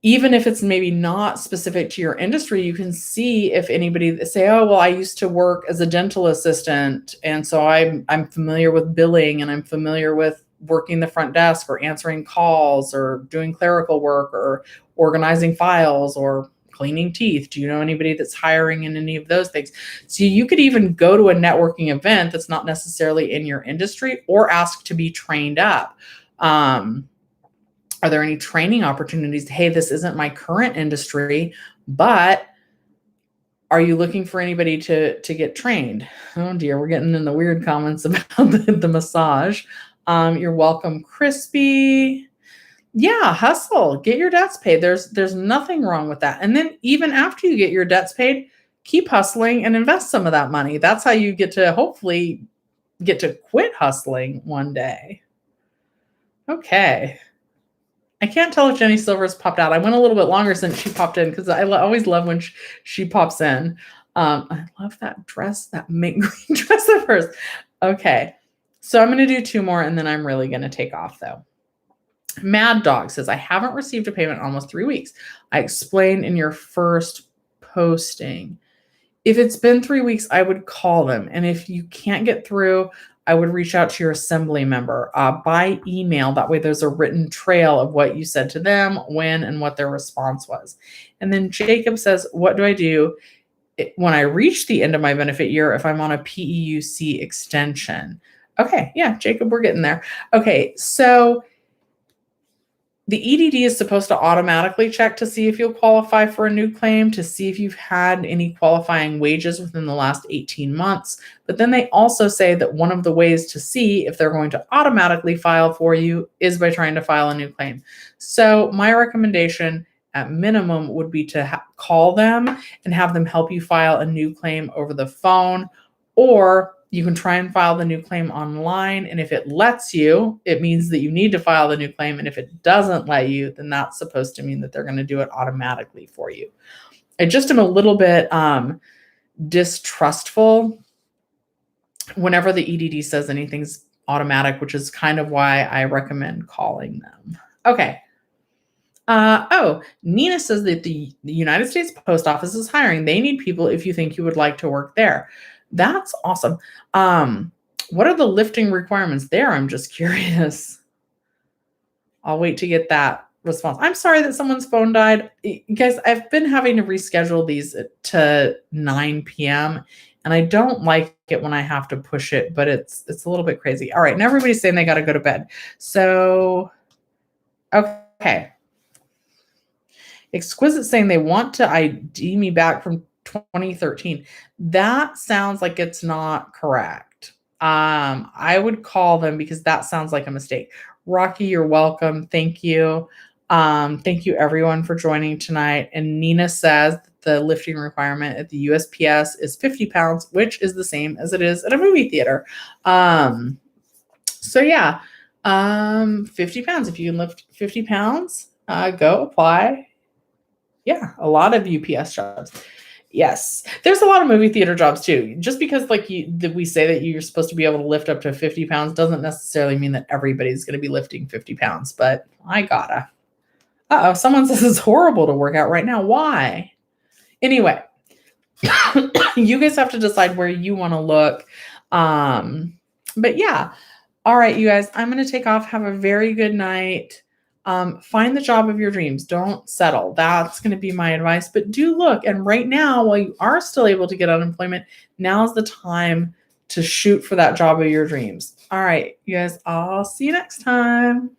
even if it's maybe not specific to your industry, you can see if anybody say, oh, well, I used to work as a dental assistant. And so I'm familiar with billing and I'm familiar with working the front desk or answering calls or doing clerical work or organizing files or cleaning teeth. Do you know anybody that's hiring in any of those things? So you could even go to a networking event that's not necessarily in your industry or ask to be trained up. Are there any training opportunities? Hey, this isn't my current industry, but are you looking for anybody to get trained? Oh dear, we're getting in the weird comments about the massage. You're welcome, Crispy. Yeah, hustle, get your debts paid. There's nothing wrong with that. And then even after you get your debts paid, keep hustling and invest some of that money. That's how you get to hopefully get to quit hustling one day. Okay. I can't tell if Jenny Silver's popped out. I went a little bit longer since she popped in because I always love when she pops in. I love that dress, that mint green dress of hers. Okay, so I'm going to do two more and then I'm really going to take off though. Mad Dog says, I haven't received a payment in almost 3 weeks. I explained in your first posting. If it's been 3 weeks, I would call them. And if you can't get through, I would reach out to your assembly member by email. That way there's a written trail of what you said to them, when, and what their response was. And then Jacob says, what do I do when I reach the end of my benefit year if I'm on a PEUC extension? Okay, yeah, Jacob, we're getting there. Okay, so The EDD is supposed to automatically check to see if you'll qualify for a new claim, to see if you've had any qualifying wages within the last 18 months. But then they also say that one of the ways to see if they're going to automatically file for you is by trying to file a new claim. So my recommendation at minimum would be to call them and have them help you file a new claim over the phone, or you can try and file the new claim online. And if it lets you, it means that you need to file the new claim. And if it doesn't let you, then that's supposed to mean that they're going to do it automatically for you. I just am a little bit distrustful whenever the EDD says anything's automatic, which is kind of why I recommend calling them. Okay. Nina says that the United States Post Office is hiring. They need people if you think you would like to work there. That's awesome. What are the lifting requirements there? I'm just curious. I'll wait to get that response. I'm sorry that someone's phone died. Guys, I've been having to reschedule these to 9 p.m. and I don't like it when I have to push it, but it's a little bit crazy. All right, and everybody's saying they got to go to bed. So, okay. Exquisite saying they want to ID me back from 2013. That sounds like it's not correct. I would call them because that sounds like a mistake. Rocky, you're welcome. Thank you. Thank you everyone for joining tonight. And Nina says the lifting requirement at the USPS is 50 pounds, which is the same as it is at a movie theater. So yeah, 50 pounds. If you can lift 50 pounds, go apply. Yeah, a lot of UPS jobs. Yes, there's a lot of movie theater jobs too. Just because we say that you're supposed to be able to lift up to 50 pounds doesn't necessarily mean that everybody's going to be lifting 50 pounds, but I gotta. Uh-oh, someone says it's horrible to work out right now. Why? Anyway, you guys have to decide where you want to look. But yeah, all right, you guys, I'm going to take off. Have a very good night. Find the job of your dreams. Don't settle. That's going to be my advice. But do look. And right now, while you are still able to get unemployment, now's the time to shoot for that job of your dreams. All right, you guys, I'll see you next time.